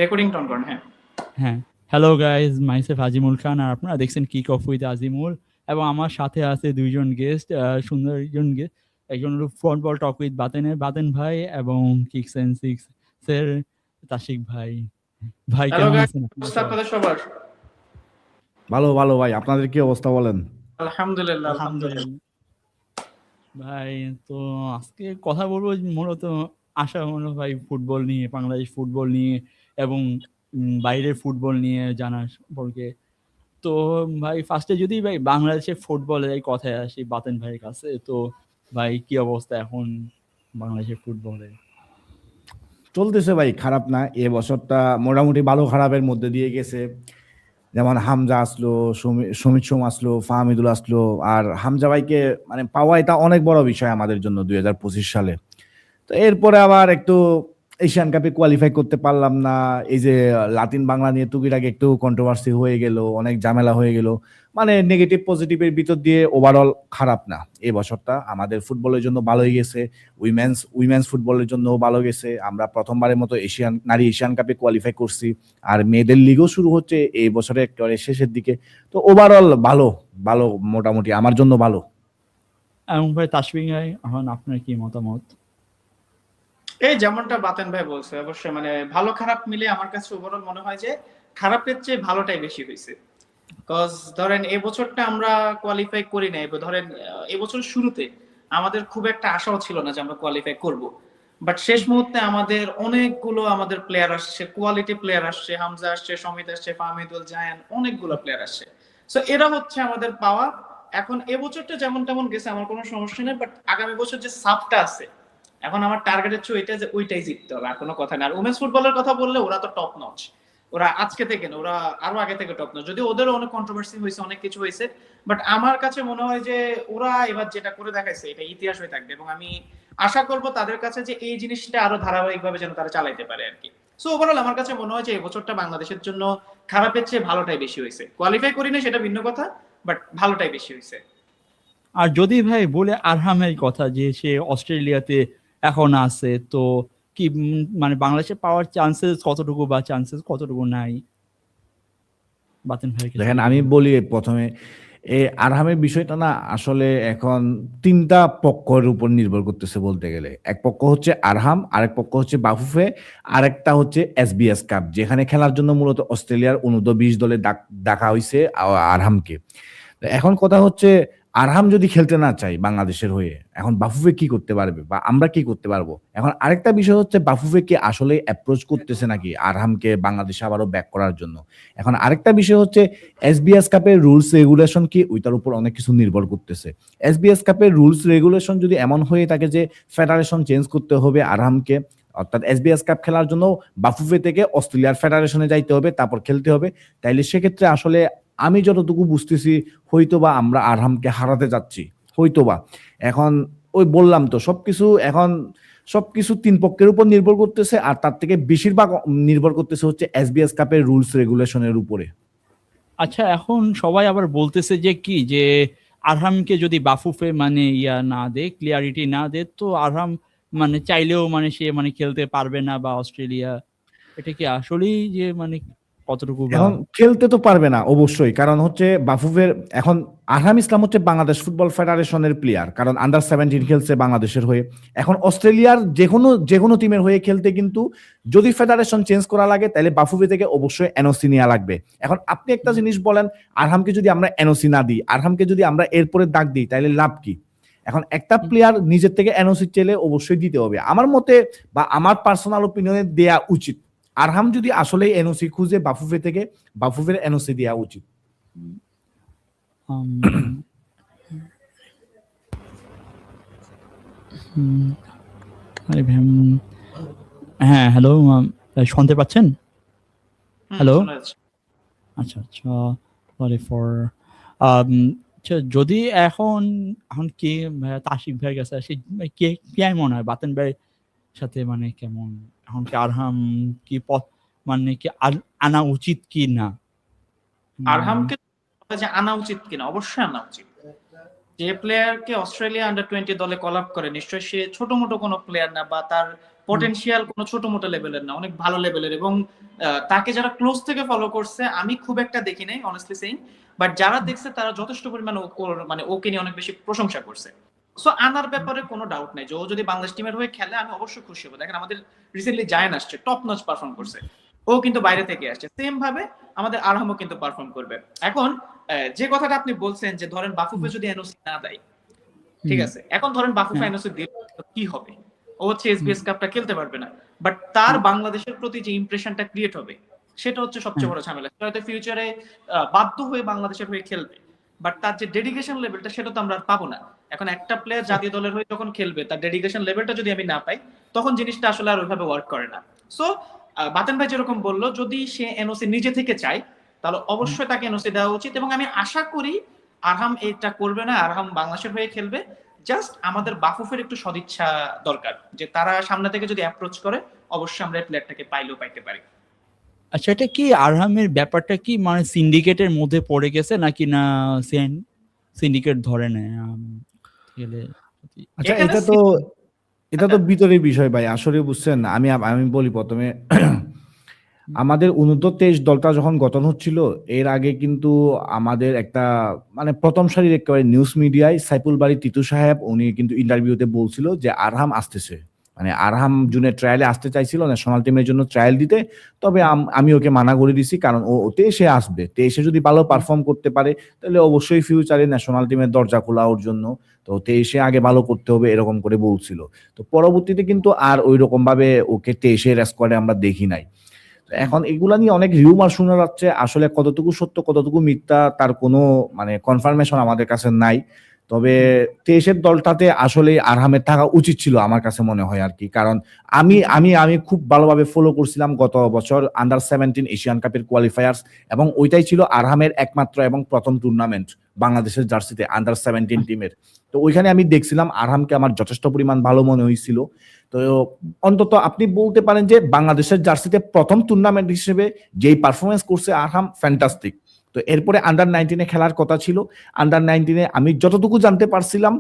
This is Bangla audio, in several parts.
রেকর্ডিং টন করেন। হ্যাঁ হ্যাঁ, হ্যালো গাইজ, মাইসেলফ আজিমুল খান, আর আপনারা দেখছেন কিক অফ উইথ আজিমুল। এবং আমার সাথে আছে দুইজন গেস্ট, সুন্দর একজন গেস্ট। একজন হলো ফুটবল টক উইথ বাতেন ভাই, এবং কিক্স এন্ড সিক্স এর তাশিক ভাই। ভাই হ্যালো কেমন গাইস, আছেন আপনারা অবস্থা সবাই? আপনাদের সবার? ভালো ভালো ভাই, আপনাদের কি অবস্থা বলেন? আলহামদুলিল্লাহ আলহামদুলিল্লাহ। আলহামদুলিল্লাহ ভাই। তো আজকে কথা বলবো মূলত আশা হলো ভাই ফুটবল নিয়ে, বাংলাদেশ ফুটবল নিয়ে, এবং বাইরের ফুটবল নিয়ে জানার সম্পর্কে। তো ভাই ফার্স্টে যদি ভাই বাংলাদেশের ফুটবলের এই কথায় আসি বাতেন ভাইয়ের কাছে, তো ভাই কি অবস্থা এখন বাংলাদেশের ফুটবলে? চলতেছে ভাই, খারাপ না। এ বছরটা মোটামুটি ভালো খারাপের মধ্যে দিয়ে গেছে। যেমন হামজা আসলো, সুমিত সোম আসলো, ফাহমিদুল আসলো। আর হামজা ভাইকে মানে পাওয়া এটা অনেক বড় বিষয় আমাদের জন্য 2025 সালে। তো এরপরে আবার একটু এশিয়ান কাপে কোয়ালিফাই করতে পারলাম না। এই যে লাতিন বাংলা নিয়ে টুকিটাকি একটু কন্ট্রোভার্সি হয়ে গেল, অনেক ঝামেলা হয়ে গেল। মানে নেগেটিভ পজিটিভের ভিতর দিয়ে ওভারঅল খারাপ না। এই বছরটা আমাদের ফুটবলের জন্য ভালোই গেছে। উইমেন্স ফুটবলের জন্য ভালো গেছে। আমরা প্রথমবারের মতো নারী এশিয়ান কাপে কোয়ালিফাই করছি। আর মেয়েদের লিগও শুরু হচ্ছে এই বছরের একেবারে শেষের দিকে। তো ওভারঅল ভালো ভালো, মোটামুটি আমার জন্য ভালো। এবং ভাই তাসফিক ভাই, এখন আপনার কি মতামত? এই যেমনটা বাতেন ভাই বলছে, অবশ্যই মানে ভালো খারাপ মিলে আমার কাছে ওভারঅল মনে হয় যে খারাপের চেয়ে ভালোটাই বেশি হয়েছে। কজ ধরেন এই বছরটা আমরা কোয়ালিফাই করি নাই, ধরেন এবছর শুরুতে আমাদের খুব একটা আশাও ছিল না যে আমরা কোয়ালিফাই করব। বাট শেষ মুহূর্তে আমাদের অনেকগুলো আমাদের প্লেয়ার আসছে, কোয়ালিটি প্লেয়ার আসছে, হামজা আসছে, সমিত আসছে, ফাহমিদুল, জায়ান, অনেকগুলো প্লেয়ার আসছে। সো এরা হচ্ছে আমাদের পাওয়া। এখন এবছরটা যেমন তেমন গেছে, আমার কোনো সমস্যা নেই, বাট আগামী বছর যে সাপটা আছে, এখন আমার টার্গেট হচ্ছে ওইটা, যে ওইটাই জিততে হবে, আর কোনো কথা না। আর উমেন্স ফুটবলের কথা বললে ওরা তো টপ নচ, ওরা আজকে থেকে না, ওরা আরো আগে থেকে টপ নচ। যদি ওদেরও অনেক কন্ট্রোভার্সি হয়েছে, অনেক কিছু হয়েছে, বাট আমার কাছে মনে হয় যে ওরা এবার যেটা করে দেখাইছে এটা ইতিহাস হয়ে থাকবে। এবং আমি আশা করব তাদের কাছে যে এই জিনিসটা আরো ধারাবাহিকভাবে যেন তারা চালাইতে পারে আর কি। সো ওভারঅল আমার কাছে মনে হয় যে এই বছরটা বাংলাদেশের জন্য খারাপের চেয়ে ভালোটাই বেশি হয়েছে। কোয়ালিফাই করি না সেটা ভিন্ন কথা, বাট ভালোটাই বেশি হয়েছে। আর যদি ভাই বলে আরহামের কথা, যে সে অস্ট্রেলিয়াতে এখন আছে, তো কি মানে বাংলাদেশে পাওয়ার চান্সেস কতটুকু, বা চান্সেস কতটুকু নাই বাতেন ভাই? দেখেন, আমি বলি প্রথমে, এই আরহামের বিষয়টা না আসলে এখন তিনটা পক্ষের উপর নির্ভর করতেছে বলতে গেলে। এক পক্ষ হচ্ছে আরহাম, আরেক পক্ষ হচ্ছে বাফুফে, আরেকটা হচ্ছে এসবিএস কাপ, যেখানে খেলার জন্য মূলত অস্ট্রেলিয়ার অনূর্ধ্ব-20 দলে ডাকা হয়েছে আরহামকে। এখন কথা হচ্ছে, আরহাম যদি খেলতে না চাই বাংলাদেশের হয়ে, এখন বাফুফে কি করতে পারবে বা আমরা কি করতে পারবো? এখন আরেকটা বিষয় হচ্ছে, বাফুফে কি আসলে অ্যাপ্রোচ করতেছে নাকি আরহামকে বাংলাদেশে আবারও ব্যাক করার জন্য? এখন আরেকটা বিষয় হচ্ছে, এসবিএস কাপের রুলস রেগুলেশন কি, ওইটার উপর অনেক কিছু নির্ভর করতেছে। এসবিএস কাপের রুলস রেগুলেশন যদি এমন হয়ে থাকে যে ফেডারেশন চেঞ্জ করতে হবে আরহামকে, অর্থাৎ এসবিএস কাপ খেলার জন্য বাফুফে থেকে অস্ট্রেলিয়ার ফেডারেশনে যাইতে হবে, তারপর খেলতে হবে, তাইলে সেক্ষেত্রে আসলে আমি যতটুকু বুঝতেছি হয়তোবা আমরা আরহামকে হারাতে যাচ্ছি, হয়তোবা। এখন ওই বললাম তো, সবকিছু তিন পক্ষের উপর নির্ভর করতেছে, আর তার থেকে বেশিরভাগ নির্ভর করতেছে হচ্ছে এসবিএস কাপের রুলস রেগুলেশনের উপরে। আচ্ছা, এখন সবাই আবার বলতেছে যে কি, যে আরহামকে যদি বাফুফে মানে না দে, ক্লিয়ারিটি না দে, তো আরহাম মানে চাইলেও মানে সে মানে খেলতে পারবে না বা অস্ট্রেলিয়া, এটা কি আসলেই যে মানে কতটুকু? বা এখন খেলতে তো পারবে না অবশ্যই, কারণ হচ্ছে বাফুফের এখন আরহাম ইসলাম হচ্ছে বাংলাদেশ ফুটবল ফেডারেশনের প্লেয়ার, কারণ আন্ডার-17 খেলছে বাংলাদেশের হয়ে। এখন অস্ট্রেলিয়ার যে কোনো টিমের হয়ে খেলতে কিন্তু যদি ফেডারেশন চেঞ্জ করা লাগে, তাহলে বাফুফে থেকে অবশ্যই এনওসি নেওয়া লাগবে। এখন আপনি একটা জিনিস বলেন, আরহামকে যদি আমরা এনওসি না দিই, আরহামকে যদি আমরা এরপরে ডাক দিই, তাহলে লাভ কি? এখন একটা প্লেয়ার নিজের থেকে এনওসি চেলে অবশ্যই দিতে হবে আমার মতে, বা আমার পার্সোনাল ওপিনিয়নে দেয়া উচিত। আরহাম যদি আসলে এনওসি খুঁজে বাফুফে থেকে, বাফুফের এনওসি দেওয়া উচিত। হ্যাঁ, হ্যালো, শুনতে পাচ্ছেন? হ্যালো, আচ্ছা আচ্ছা, সরি ফর যদি এখন কি তাশিক ভাইয়ের কাছে আসি, কে মনে হয় বাতেন ভাই সাথে মানে কেমন এখন কি আরহাম কি মানে কি আনা উচিত কি না? আরহামকে আনা উচিত কিনা, অবশ্যই আনা উচিত। যে প্লেয়ারকে অস্ট্রেলিয়া আন্ডার-20 দলে কল আপ করে, নিশ্চয়ই সে ছোট মোটো কোনো প্লেয়ার না, বা তার পটেনশিয়াল কোনো ছোট মোটো লেভেলের না, অনেক ভালো লেভেলের। এবং তাকে যারা ক্লোজ থেকে ফলো করছে, আমি খুব একটা দেখি নাই অনেস্টলি সেইং, বাট যারা দেখছে তারা যথেষ্ট পরিমাণে মানে ওকে নিয়ে অনেক বেশি প্রশংসা করছে। সো আনার ব্যাপারে কোনো ডাউট নাই যে ও যদি বাংলাদেশ টিমের হয়ে খেলে আমি অবশ্যই খুশি হবো। দেখেন আমাদের রিসেন্টলি জায়ান আসছে, টপ নচ পারফর্ম করছে, ও কিন্তু বাইরে থেকে আসছে। সেম ভাবে আমাদের আরহামও কিন্তু পারফর্ম করবে। এখন যে কথাটা আপনি বলছেন যে ধরেন বাফুফে যদি এনওসি না দেয়, ঠিক আছে, এখন ধরেন বাফুফে এনওসি দিল, কি হবে? ও হচ্ছে এসবিএস কাপটা খেলতে পারবে না, বাট তার বাংলাদেশের প্রতি যে ইমপ্রেশনটা ক্রিয়েট হবে সেটা হচ্ছে সবচেয়ে বড় ঝামেলা। হয়তো ফিউচারে বাধ্য হয়ে বাংলাদেশের হয়ে খেলবে, বাট তার যে ডেডিকেশন লেভেলটা সেটা তো আমরা আর পাবো না। এখন একটা প্লেয়ার জাতীয় দলের হয়ে যখন খেলবে, তার ডেডিকেশন লেভেলটা যদি আমি না পাই, তখন জিনিসটা আসলে আর ওইভাবে ওয়ার্ক করে না। সো বাতেন ভাই যেরকম বললো, যদি সে এনওসি নিজে থেকে চায় তাহলে অবশ্যই তাকে এনওসি দেওয়া উচিত। এবং আমি আশা করি আরহাম এটা করবে না, আরহাম বাংলাদেশের হয়ে খেলবে। জাস্ট আমাদের বাফুফের একটু সদিচ্ছা দরকার, যে তারা সামনে থেকে যদি অ্যাপ্রোচ করে অবশ্যই আমরা প্লেয়ারটাকে পাইলেও পাইতে পারি। আচ্ছা, এটা কি আরহামের ব্যাপারটা কি মানে সিন্ডিকেটের মধ্যে পড়ে গেছে নাকি না সিন্ডিকেট ধরে নেয় গেলে? আচ্ছা, এখানে এটা তো ভিতরের বিষয় ভাই, আসলে বুঝছেন। আমি বলি প্রথমে, আমাদের U23 দলটা যখন গঠন হচ্ছিল, এর আগে কিন্তু আমাদের একটা মানে প্রথম সারির একেবারে নিউজ মিডিয়ায় সাইফুল বারী টিটু সাহেব উনি কিন্তু ইন্টারভিউতে বলছিল যে আরহাম আসতেছে, মানে আরহাম জুনের ট্রায়ালে আসতে চাইছিল ন্যাশনাল টিমের জন্য ট্রায়াল দিতে। তবে আমি ওকে মানা করে দিছি, কারণ ওতে এসে আসবে, এসে যদি ভালো পারফর্ম করতে পারে তাহলে অবশ্যই ফিউচারে ন্যাশনাল টিমের দরজা খোলা ওর জন্য। তো এসে আগে ভালো করতে হবে এরকম করে বলছিল। তো পরবর্তীতে কিন্তু আর ওই রকম ভাবে ওকে এসে স্কোয়াডে আমরা দেখি নাই। এখন এগুলা নিয়ে অনেক রিউমার শোনা যাচ্ছে, আসলে কতটুকু সত্য কতটুকু মিথ্যা তার কোনো মানে কনফার্মেশন আমাদের কাছে নাই। তবে 23-এর দলটাতে আসলে আরহামের থাকা উচিত ছিল আমার কাছে মনে হয় আর কি। কারণ আমি আমি আমি খুব ভালোভাবে ফলো করছিলাম গত বছর আন্ডার-17 এশিয়ান কাপের কোয়ালিফায়ার্স, এবং ওইটাই ছিল আরহামের একমাত্র এবং প্রথম টুর্নামেন্ট বাংলাদেশের জার্সিতে আন্ডার-17 টিমের। তো ওইখানে আমি দেখছিলাম আরহামকে আমার যথেষ্ট পরিমাণ ভালো মনে হয়েছিল। তো অন্তত আপনি বলতে পারেন যে বাংলাদেশের জার্সিতে প্রথম টুর্নামেন্ট হিসেবে যেই পারফরমেন্স করছে আরহাম, ফ্যান্টাস্টিক। তো এরপরে আন্ডার-19 খেলার কথা ছিল। আন্ডার-19 আমি যতটুকু জানতে পারছিলাম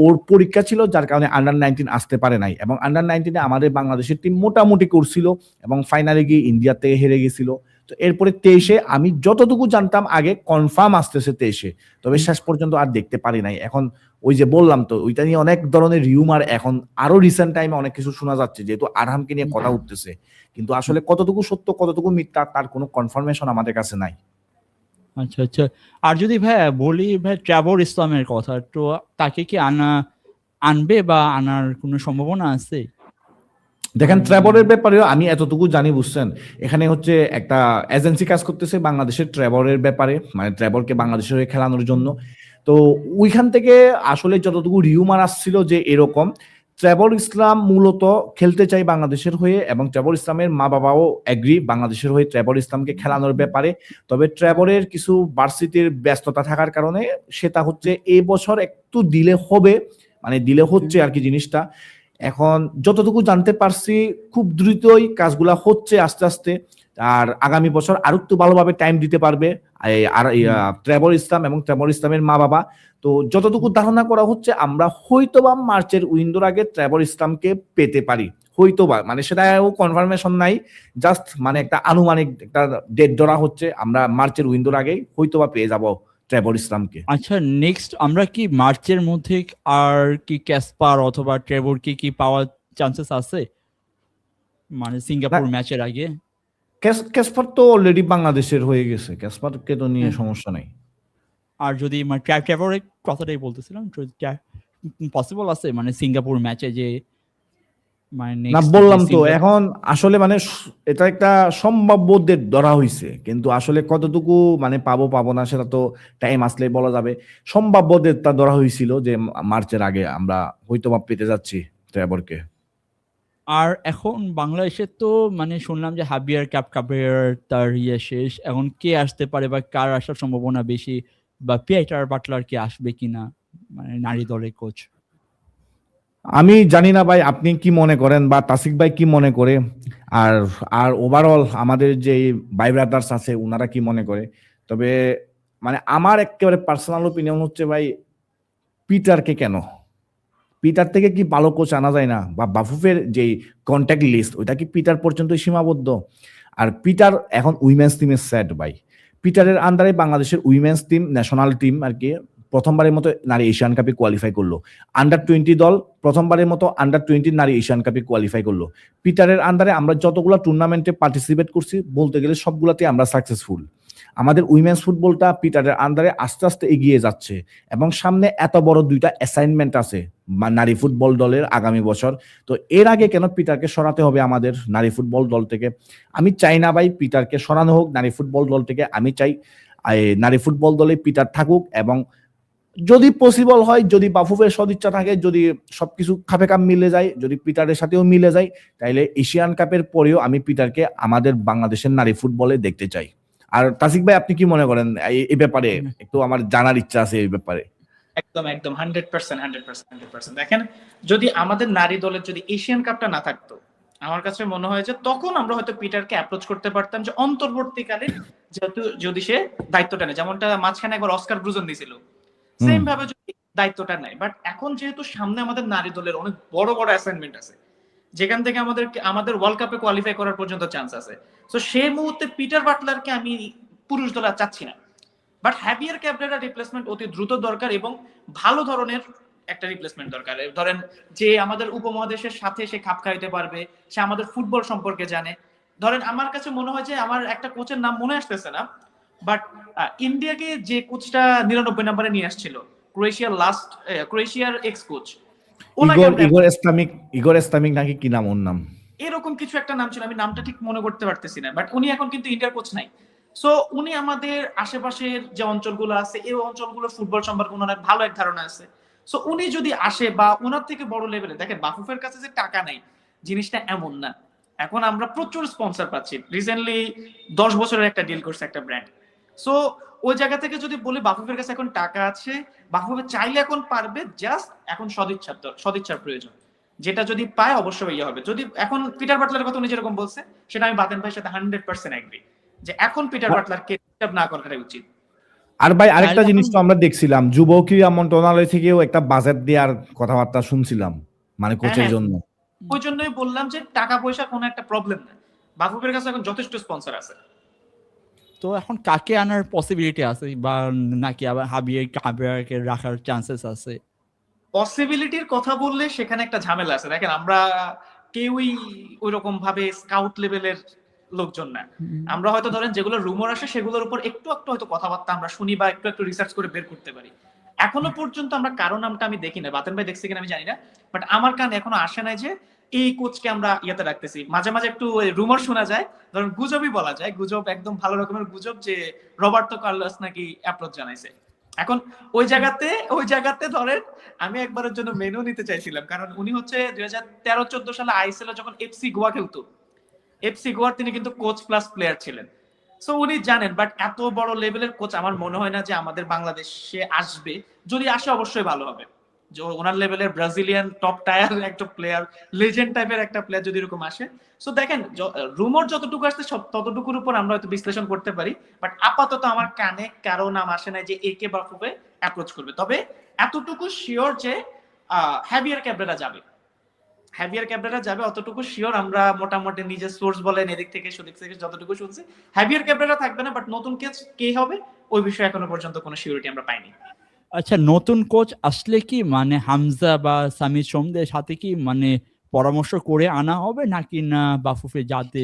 ওর পরীক্ষা ছিল, যার কারণে আন্ডার-19 আসতে পারে নাই। এবং আন্ডার-19 আমাদের বাংলাদেশের টিম মোটামুটি করছিল এবং ফাইনালে গিয়ে ইন্ডিয়া থেকে হেরে গেছিল। তো এরপরে 23-এ আমি যতটুকু জানতাম আগে কনফার্ম আসতেছে 23-এ, তবে শেষ পর্যন্ত আর দেখতে পারি নাই। এখন ওই যে বললাম, তো ওইটা নিয়ে অনেক ধরনের রিউমার এখন আরো রিসেন্ট টাইমে অনেক কিছু শোনা যাচ্ছে, যেহেতু আরহামকে নিয়ে কথা উঠতেছে, কিন্তু আসলে কতটুকু সত্য কতটুকু মিথ্যা তার কোনো কনফার্মেশন আমাদের কাছে নাই। আচ্ছা আচ্ছা। আর যদি ভাই বলি ভাই ট্রেভর ইসলামের কথা, তো তাকে কি আনবে বা আনার কোনো সম্ভাবনা আছে? দেখেন, ট্রেভরের ব্যাপারে আমি এতটুকু জানি, বুঝছেন, এখানে হচ্ছে একটা এজেন্সি কাজ করতেছে বাংলাদেশের ট্রেভরের ব্যাপারে, মানে ট্রেভরকে বাংলাদেশের হয়ে খেলানোর জন্য। তো ওইখান থেকে আসলে যতটুকু রিউমার আসছিল যে এরকম ট্রেভর ইসলাম মূলত খেলতে চাই বাংলাদেশের হয়ে, এবং ট্রেভর ইসলামের মা বাবাও এগ্রি বাংলাদেশের হয়ে ট্রেভর ইসলামকে খেলানোর ব্যাপারে। তবে ট্রেভরের কিছু ভার্সিটির ব্যস্ততা থাকার কারণে সেটা হচ্ছে এই বছর একটু ডিলে হবে, মানে ডিলে হচ্ছে আর কি জিনিসটা। এখন যতটুকু জানতে পারছি খুব দ্রুতই কাজগুলা হচ্ছে আস্তে আস্তে, আর আগামী বছর আরো একটু ভালোভাবে টাইম দিতে পারবে আর ট্রেভর ইসলাম এবং ট্রেভর ইসলামের মা বাবা। তো যতটুকু ধারণা করা হচ্ছে আমরা হয়তোবা মার্চের উইন্ডোর আগে ট্রেভর ইসলামকে পেতে পারি, হয়তোবা, মানে সেটাও কনফার্মেশন নাই, জাস্ট মানে একটা আনুমানিক একটা ডেট ধরা হচ্ছে, আমরা মার্চের উইন্ডোর আগেই হয়তোবা পেয়ে যাব ট্রেভর ইসলামকে। আচ্ছা, নেক্সট আমরা কি মার্চের মধ্যে আর কি ক্যাসপার অথবা ট্রেভর কি পাওয়ার চান্সেস আছে, মানে সিঙ্গাপুর ম্যাচের আগে? ক্যাসপার তো অলরেডি বাংলাদেশের হয়ে গেছে, ক্যাসপারকে তো নিয়ে সমস্যা নাই। আর যদি মানে ট্রেভরের কথাটাই বলতেছিলাম, পসিবল আছে মানে সিঙ্গাপুর ম্যাচে যে মানে না, বললাম তো এখন আসলে মানে এটা একটা সম্ভাব্য ডেট ধরা হয়েছে, কিন্তু আসলে কতটুকু মানে পাবো না সেটা তো টাইম আসলে বলা যাবে। সম্ভাব্য ডেটটা ধরা হয়েছিল যে মার্চের আগে আমরা হয়তো বা পেতে যাচ্ছি ট্রেভরকে। আর এখন বাংলাদেশের তো মানে শুনলাম যে হাবিয়ার কাপের তার শেষ, এখন কে আসতে পারে বা কার আসার সম্ভাবনা বেশি, বা পিটার বাটলার কি আসবে কিনা মানে নারী দলের কোচ? আমি জানি না ভাই, আপনি কি মনে করেন বা তাসিক ভাই কি মনে করে, আর আর ওভারঅল আমাদের যে ভাই ব্রাদার্স আছে ওনারা কি মনে করে। তবে মানে আমার একেবারে পার্সোনাল ওপিনিয়ন হচ্ছে ভাই, পিটারকে কেন পিটার থেকে কি ভালো কোচ আনা যায় না? বা বাফুফের যে কন্ট্যাক্ট লিস্ট ওইটা কি পিটার পর্যন্ত সীমাবদ্ধ? আর পিটার এখন উইমেন্স টিমের সেট ভাই। পিটারের আন্ডারে বাংলাদেশের উইমেন্স টিম, ন্যাশনাল টিম আর কি প্রথমবারের মতো নারী এশিয়ান কাপে কোয়ালিফাই করলো। আন্ডার-20 দল প্রথমবারের মতো আন্ডার-20 নারী এশিয়ান কাপে কোয়ালিফাই করলো। পিটারের আন্ডারে আমরা যতগুলো টুর্নামেন্টে পার্টিসিপেট করছি বলতে গেলে সবগুলাতে আমরা সাকসেসফুল। আমাদের উইমেন্স ফুটবলটা পিটারের আন্ডারে আস্তে আস্তে এগিয়ে যাচ্ছে এবং সামনে এত বড় 2টা অ্যাসাইনমেন্ট আছে নারী ফুটবল দলের আগামী বছর। তো এর আগে কেন পিটারকে সরাতে হবে আমাদের নারী ফুটবল দল থেকে? আমি চাই না ভাই পিটারকে সরানো হোক নারী ফুটবল দল থেকে। আমি চাই নারী ফুটবল দলে পিটার থাকুক এবং যদি পসিবল হয়, যদি বাফুফের সদিচ্ছা থাকে, যদি সবকিছু খাপে খাপ মিলে যায়, যদি পিটারের সাথেও মিলে যায়, তাইলে এশিয়ান কাপের পরেও আমি পিটারকে আমাদের বাংলাদেশের নারী ফুটবলে দেখতে চাই। আর তাসিক ভাই আপনি কি মনে করেন এই ব্যাপারে? একটু আমার জানার ইচ্ছা আছে এই ব্যাপারে। একদম একদম 100%। দেখেন, যদি আমাদের নারী দলের যদি এশিয়ান কাপটা না থাকতো, আমার কাছে মনে হয় যে তখন আমরা হয়তো পিটারকে অ্যাপ্রোচ করতে পারতাম যে অন্তর্বর্তীকালে যেহেতু যদি সে দায়িত্বটা নেয়, যেমনটা মাঝখানে একবার অস্কার ব্রুজন দিয়েছিল, সেম ভাবে যদি দায়িত্বটা নেয়। বাট এখন যেহেতু সামনে আমাদের নারী দলের অনেক বড় বড় অ্যাসাইনমেন্ট আছে, যেখান থেকে আমাদের ওয়ার্ল্ড কাপে কোয়ালিফাই করার পর্যন্ত চান্স আছে, তো সেই মুহূর্তে পিটার বাটলারকে আমি পুরুষ দলে আর চাচ্ছি না। বাট হ্যাভিয়ার ক্যাবরেরা রিপ্লেসমেন্ট অতি দ্রুত দরকার এবং ভালো ধরনের একটা রিপ্লেসমেন্ট দরকার। ধরেন যে আমাদের উপমহাদেশের সাথে সে খাপ খাইতে পারবে, সে আমাদের ফুটবল সম্পর্কে জানে। ধরেন আমার কাছে মনে হয় যে আমার একটা কোচের নাম মনে আসতেছে না, বাট ইন্ডিয়াকে যে কোচটা 99 নম্বরে নিয়ে আসছিল, ক্রোয়েশিয়ার এক্স কোচ, ইগর এস্তামিক নাকি কি নাম ওর নাম, এরকম কিছু একটা নাম ছিল, আমি নামটা ঠিক মনে করতে পারতেছি না। বাট উনি এখন কিন্তু ইন্ডিয়ার কোচ নাই। সো উনি আমাদের আশেপাশের যে অঞ্চলগুলো আছে এই অঞ্চলগুলো ফুটবল সম্পর্কে অনেক ভালো এক ধারণা আছে। সো উনি যদি আসে বা ওনার থেকে বড় লেভেলে, দেখেন বাফুফের কাছে যে টাকা নেই জিনিসটা এমন না। এখন আমরা প্রচুর স্পন্সর পাচ্ছি। রিসেন্টলি 10 বছরের একটা ডিল করছে একটা ব্র্যান্ড। সো ওই জায়গা থেকে যদি বলি বাফুফের কাছে এখন টাকা আছে, বাফুফে চাইলে এখন পারবে, জাস্ট এখন সদিচ্ছার প্রয়োজন। যেটা যদি পায় অবশ্যই ইয়ে হবে। যদি এখন পিটার বাটলারের কথা উনি যেরকম বলছে, সেটা আমি বাতেন ভাইয়ের সাথে 100% এগ্রি যে এখন পিটার বাটলারকে ডিস্টার্ব না করাটাই উচিত। আর ভাই আরেকটা জিনিস তো আমরা দেখছিলাম, যুব ক্রীড়া মন্ত্রণালয় থেকেও একটা বাজেট দেওয়ার কথাবার্তা শুনছিলাম, মানে কোচের জন্য। ওই জন্যই বললাম যে টাকা পয়সা কোনো একটা প্রবলেম না, বাফুফের কাছে এখন যথেষ্ট স্পন্সর আছে। তো এখন কাকে আনার পসিবিলিটি আছে, বা নাকি আবার হাবিয়ারকে রাখার চান্সেস আছে? পসিবিলিটির কথা বললে সেখানে একটা ঝামেলা আছে। দেখেন আমরা কেউই ওই রকম ভাবে স্কাউট লেভেলের লোকজন না। আমরা হয়তো ধরেন যেগুলো রুমার আসে সেগুলোর উপর একটু একটু হয়তো কথাবার্তা আমরা শুনি বা একটু একটু রিসার্চ করে বের করতে পারি। এখনো পর্যন্ত আমরা কারো নামটা আমি দেখি না, বাতেন ভাই দেখছি কিনা আমি জানি না, বাট আমার কান এখনো আসে নাই যে এই কোচকে আমরা ইয়েতে রাখতেছি। মাঝে মাঝে একটু রুমার শোনা যায়, ধরেন গুজবই বলা যায়, গুজব একদম ভালো রকমের গুজব, যে রবার্তো কার্লোস নাকি অ্যাপ্রোচ জানাইছে। এখন ওই জায়গাতে ধরেন আমি একবারের জন্য মেনু নিতে চাইছিলাম, কারণ উনি হচ্ছে 2013-14 সালে আইএসএল যখন এফসি গোয়া খেলতো, এফসি গোয়ার তিনি কিন্তু কোচ প্লাস প্লেয়ার ছিলেন। সো উনি জানেন। বাট এত বড় লেভেলের কোচ আমার মনে হয় না যে আমাদের বাংলাদেশে আসবে। যদি আসে অবশ্যই ভালো হবে, যে ওনার লেভেলের ব্রাজিলিয়ান টপ টায়ার একটা প্লেয়ার, লেজেন্ড টাইপের একটা প্লেয়ার যদি এরকম আসে। সো দেখেন রুমর যতটুকু আসছে ততটুকুর উপর আমরা হয়তো বিশ্লেষণ করতে পারি, বাট আপাতত আমার কানে কারো নাম আসে না যে একে বাফুফে অ্যাপ্রোচ করবে। তবে এতটুকু শিওর যে হ্যাভিয়ার ক্যাবরেরা যাবে, অতটুকু শিওর। আমরা মোটামুটি নিজের সোর্স বলেন এদিক থেকে সেদিক থেকে যতটুকু শুনছি, হ্যাভিয়ার ক্যাবরেরা থাকবে না, বাট নতুন কে হবে ওই বিষয়ে এখনো পর্যন্ত কোনো সিউরিটি আমরা পাইনি। আচ্ছা, নতুন কোচ আসলে কি মানে হামজা বা সামির সোমদের সাথে কি মানে পরামর্শ করে আনা হবে, নাকি না বাফুফে যাতে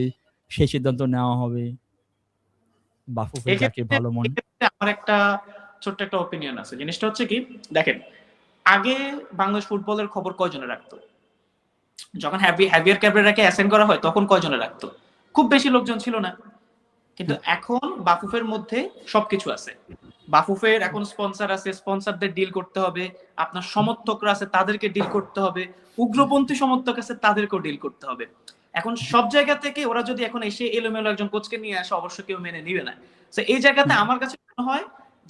সেই সিদ্ধান্ত নেওয়া হবে? বাফুফে যাকে ভালো মনে। আমার একটা ছোট্ট একটা অপিনিয়ন আছে। জিনিসটা হচ্ছে কি, দেখেন আগে বাংলাদেশ ফুটবলের খবর কয়জনে রাখতো? যখন হ্যাভিয়ার ক্যাবরেরাকে অ্যাসাইন করা হয় তখন কয়জনে রাখতো? খুব বেশি লোকজন ছিল না। কিন্তু এখন বাফুফের মধ্যে সবকিছু আছে। বাফুফের এখন স্পন্সর আছে, স্পন্সরদের ডিল করতে হবে, আপনার সমর্থকরা আছে তাদেরকে ডিল করতে হবে, উগ্রপন্থী সমর্থক আছে তাদেরকেও ডিল করতে হবে। এখন সব জায়গা থেকে ওরা যদি এখন এসে এলোমেলো একজন কোচকে নিয়ে আসে, অবশ্যই কেউ মেনে নিবে না। তো এই জায়গাতে আমার কাছে মনে হয়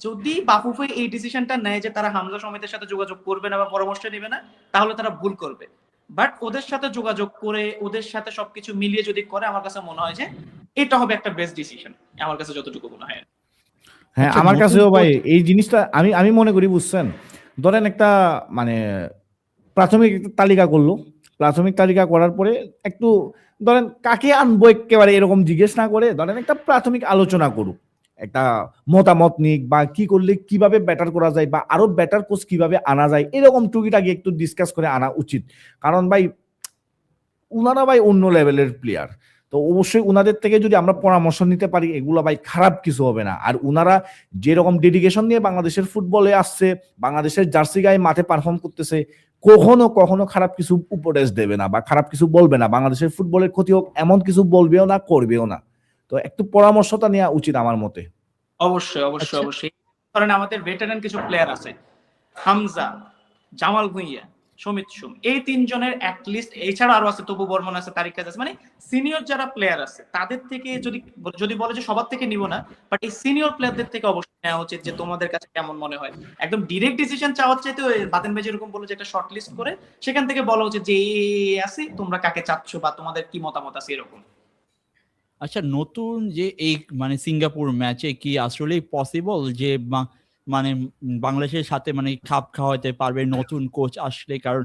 যদি বাফুফে এই ডিসিশনটা নেয় যে তারা হামজা সমিতির সাথে যোগাযোগ করবে না বা পরামর্শ নেবে না, তাহলে তারা ভুল করবে। বাট ওদের সাথে যোগাযোগ করে ওদের সাথে সবকিছু মিলিয়ে যদি করে, আমার কাছে মনে হয় যে এটা হবে একটা বেস্ট ডিসিশন, আমার কাছে যতটুকু মনে হয়। হ্যাঁ, আমার কাছেও ভাই এই জিনিসটা আমি মনে করি, বুঝছেন, ধরেন একটা মানে প্রাথমিক একটা তালিকা করলো, প্রাথমিক তালিকা করার পরে একটু ধরেন কাকে আনবো একেবারে এরকম জিজ্ঞেস না করে ধরেন একটা প্রাথমিক আলোচনা করুক, একটা মতামত নিক, বা কি করলে কিভাবে বেটার করা যায় বা আরো বেটার কোচ কিভাবে আনা যায়, এরকম টুকিটাকি একটু ডিসকাস করে আনা উচিত। কারণ ভাই উনারা ভাই অন্য লেভেলের প্লেয়ার, তো অবশ্যই উনাদের থেকে যদি আমরা পরামর্শ নিতে পারি এগুলো ভাই খারাপ কিছু হবে না। আর উনারা যেরকম ডেডিকেশন নিয়ে বাংলাদেশের ফুটবলে আসছে, বাংলাদেশের জার্সি গায়ে মাঠে পারফর্ম করতেছে, কখনো কখনো খারাপ কিছু উপদেশ দেবে না বা খারাপ কিছু বলবে না, বাংলাদেশের ফুটবলের ক্ষতি হোক এমন কিছু বলবেও না, করবেও না। তো একটু পরামর্শটা নেওয়া উচিত আমার মতে। অবশ্যই অবশ্যই আচ্ছা অবশ্যই। কারণ আমাদের ভেটারান কিছু প্লেয়ার আছে, হামজা, জামাল ভুঁইয়া, সমিত সুম, এই তিনজনের অ্যাটলিস্ট, এছাড়া আরো আছে, তবু বর্মন আছে, তারিক কাজ আছে, মানে সিনিয়র যারা প্লেয়ার আছে তাদের থেকে যদি যদি বলে যে সবার থেকে নিব না, বাট এই সিনিয়র প্লেয়ারদের থেকে অবশ্যই নেওয়া উচিত যে তোমাদের কাছে কেমন মনে হয়। একদম ডিরেক্ট ডিসিশন চাওয়ার চাইতে ওই বাতেন ভাই যেরকম বলে যে একটা শর্ট লিস্ট করে সেখান থেকে বলা উচিত যে এই আছে, তোমরা কাকে চাচ্ছ বা তোমাদের কি মতামত আছে এরকম। আচ্ছা, নতুন যে এই মানে সিঙ্গাপুর ম্যাচে কি আসলেই পসিবল যে মানে বাংলাদেশের সাথে মানে খাপ খাওয়াতে পারবে নতুন কোচ আসলে? কারণ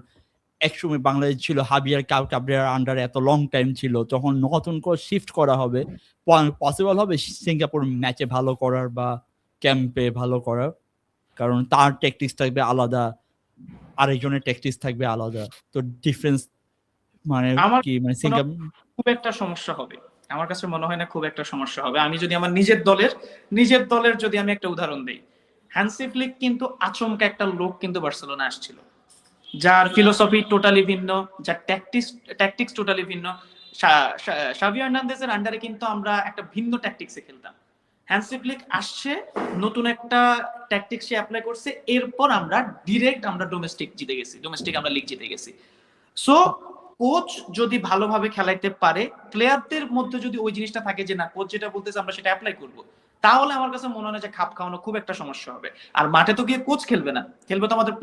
একসময় বাংলাদেশ ছিল হাবিয়ার কাবরেরার আন্ডারে এত লং টাইম ছিল, তখন নতুন কোচ শিফট করা হবে, পসিবল হবে সিঙ্গাপুর ম্যাচে ভালো করার বা ক্যাম্পে ভালো করার? কারণ তার ট্যাকটিক্স থাকবে আলাদা, আরেকজনের ট্যাকটিক্স থাকবে আলাদা, তো ডিফারেন্স মানে আমার কি মানে কোনো সিঙ্গাপুর খুব একটা সমস্যা হবে, আমার কাছে মনে হয় না খুব একটা সমস্যা হবে। আমি যদি আমার নিজের দলের যদি আমি একটা উদাহরণ দিই, হ্যান্সি ফ্লিক কিন্তু আচমকা একটা লোক কিন্তু বার্সেলোনা আসছিল, যার ফিলোসফি টোটালি ভিন্ন, যার ট্যাকটিক্স টোটালি ভিন্ন। শাভি হার্নান্দেজের আন্ডারে কিন্তু আমরা একটা ভিন্ন ট্যাকটিক্সে খেলতাম। হ্যান্সি ফ্লিক আসছে, নতুন একটা ট্যাকটিক্স সে অ্যাপ্লাই করছে, এরপর আমরা ডিরেক্ট আমরা ডোমেস্টিক আমরা লিগ জিতে গেছি। সো কোচ যদি ভালোভাবে খেলাইতে পারে, প্লেয়ারদের মধ্যে যদি ওই জিনিসটা থাকে যে না কোচ যেটা বলতেছে আমরা সেটা অ্যাপ্লাই করব, তাহলে আমার কাছে মনে হয় না যে খাপ খাওয়ানো খুব একটা সমস্যা হবে। আর মাঠে তো গিয়ে কোচ খেলবে না, খেলবে তো আমাদের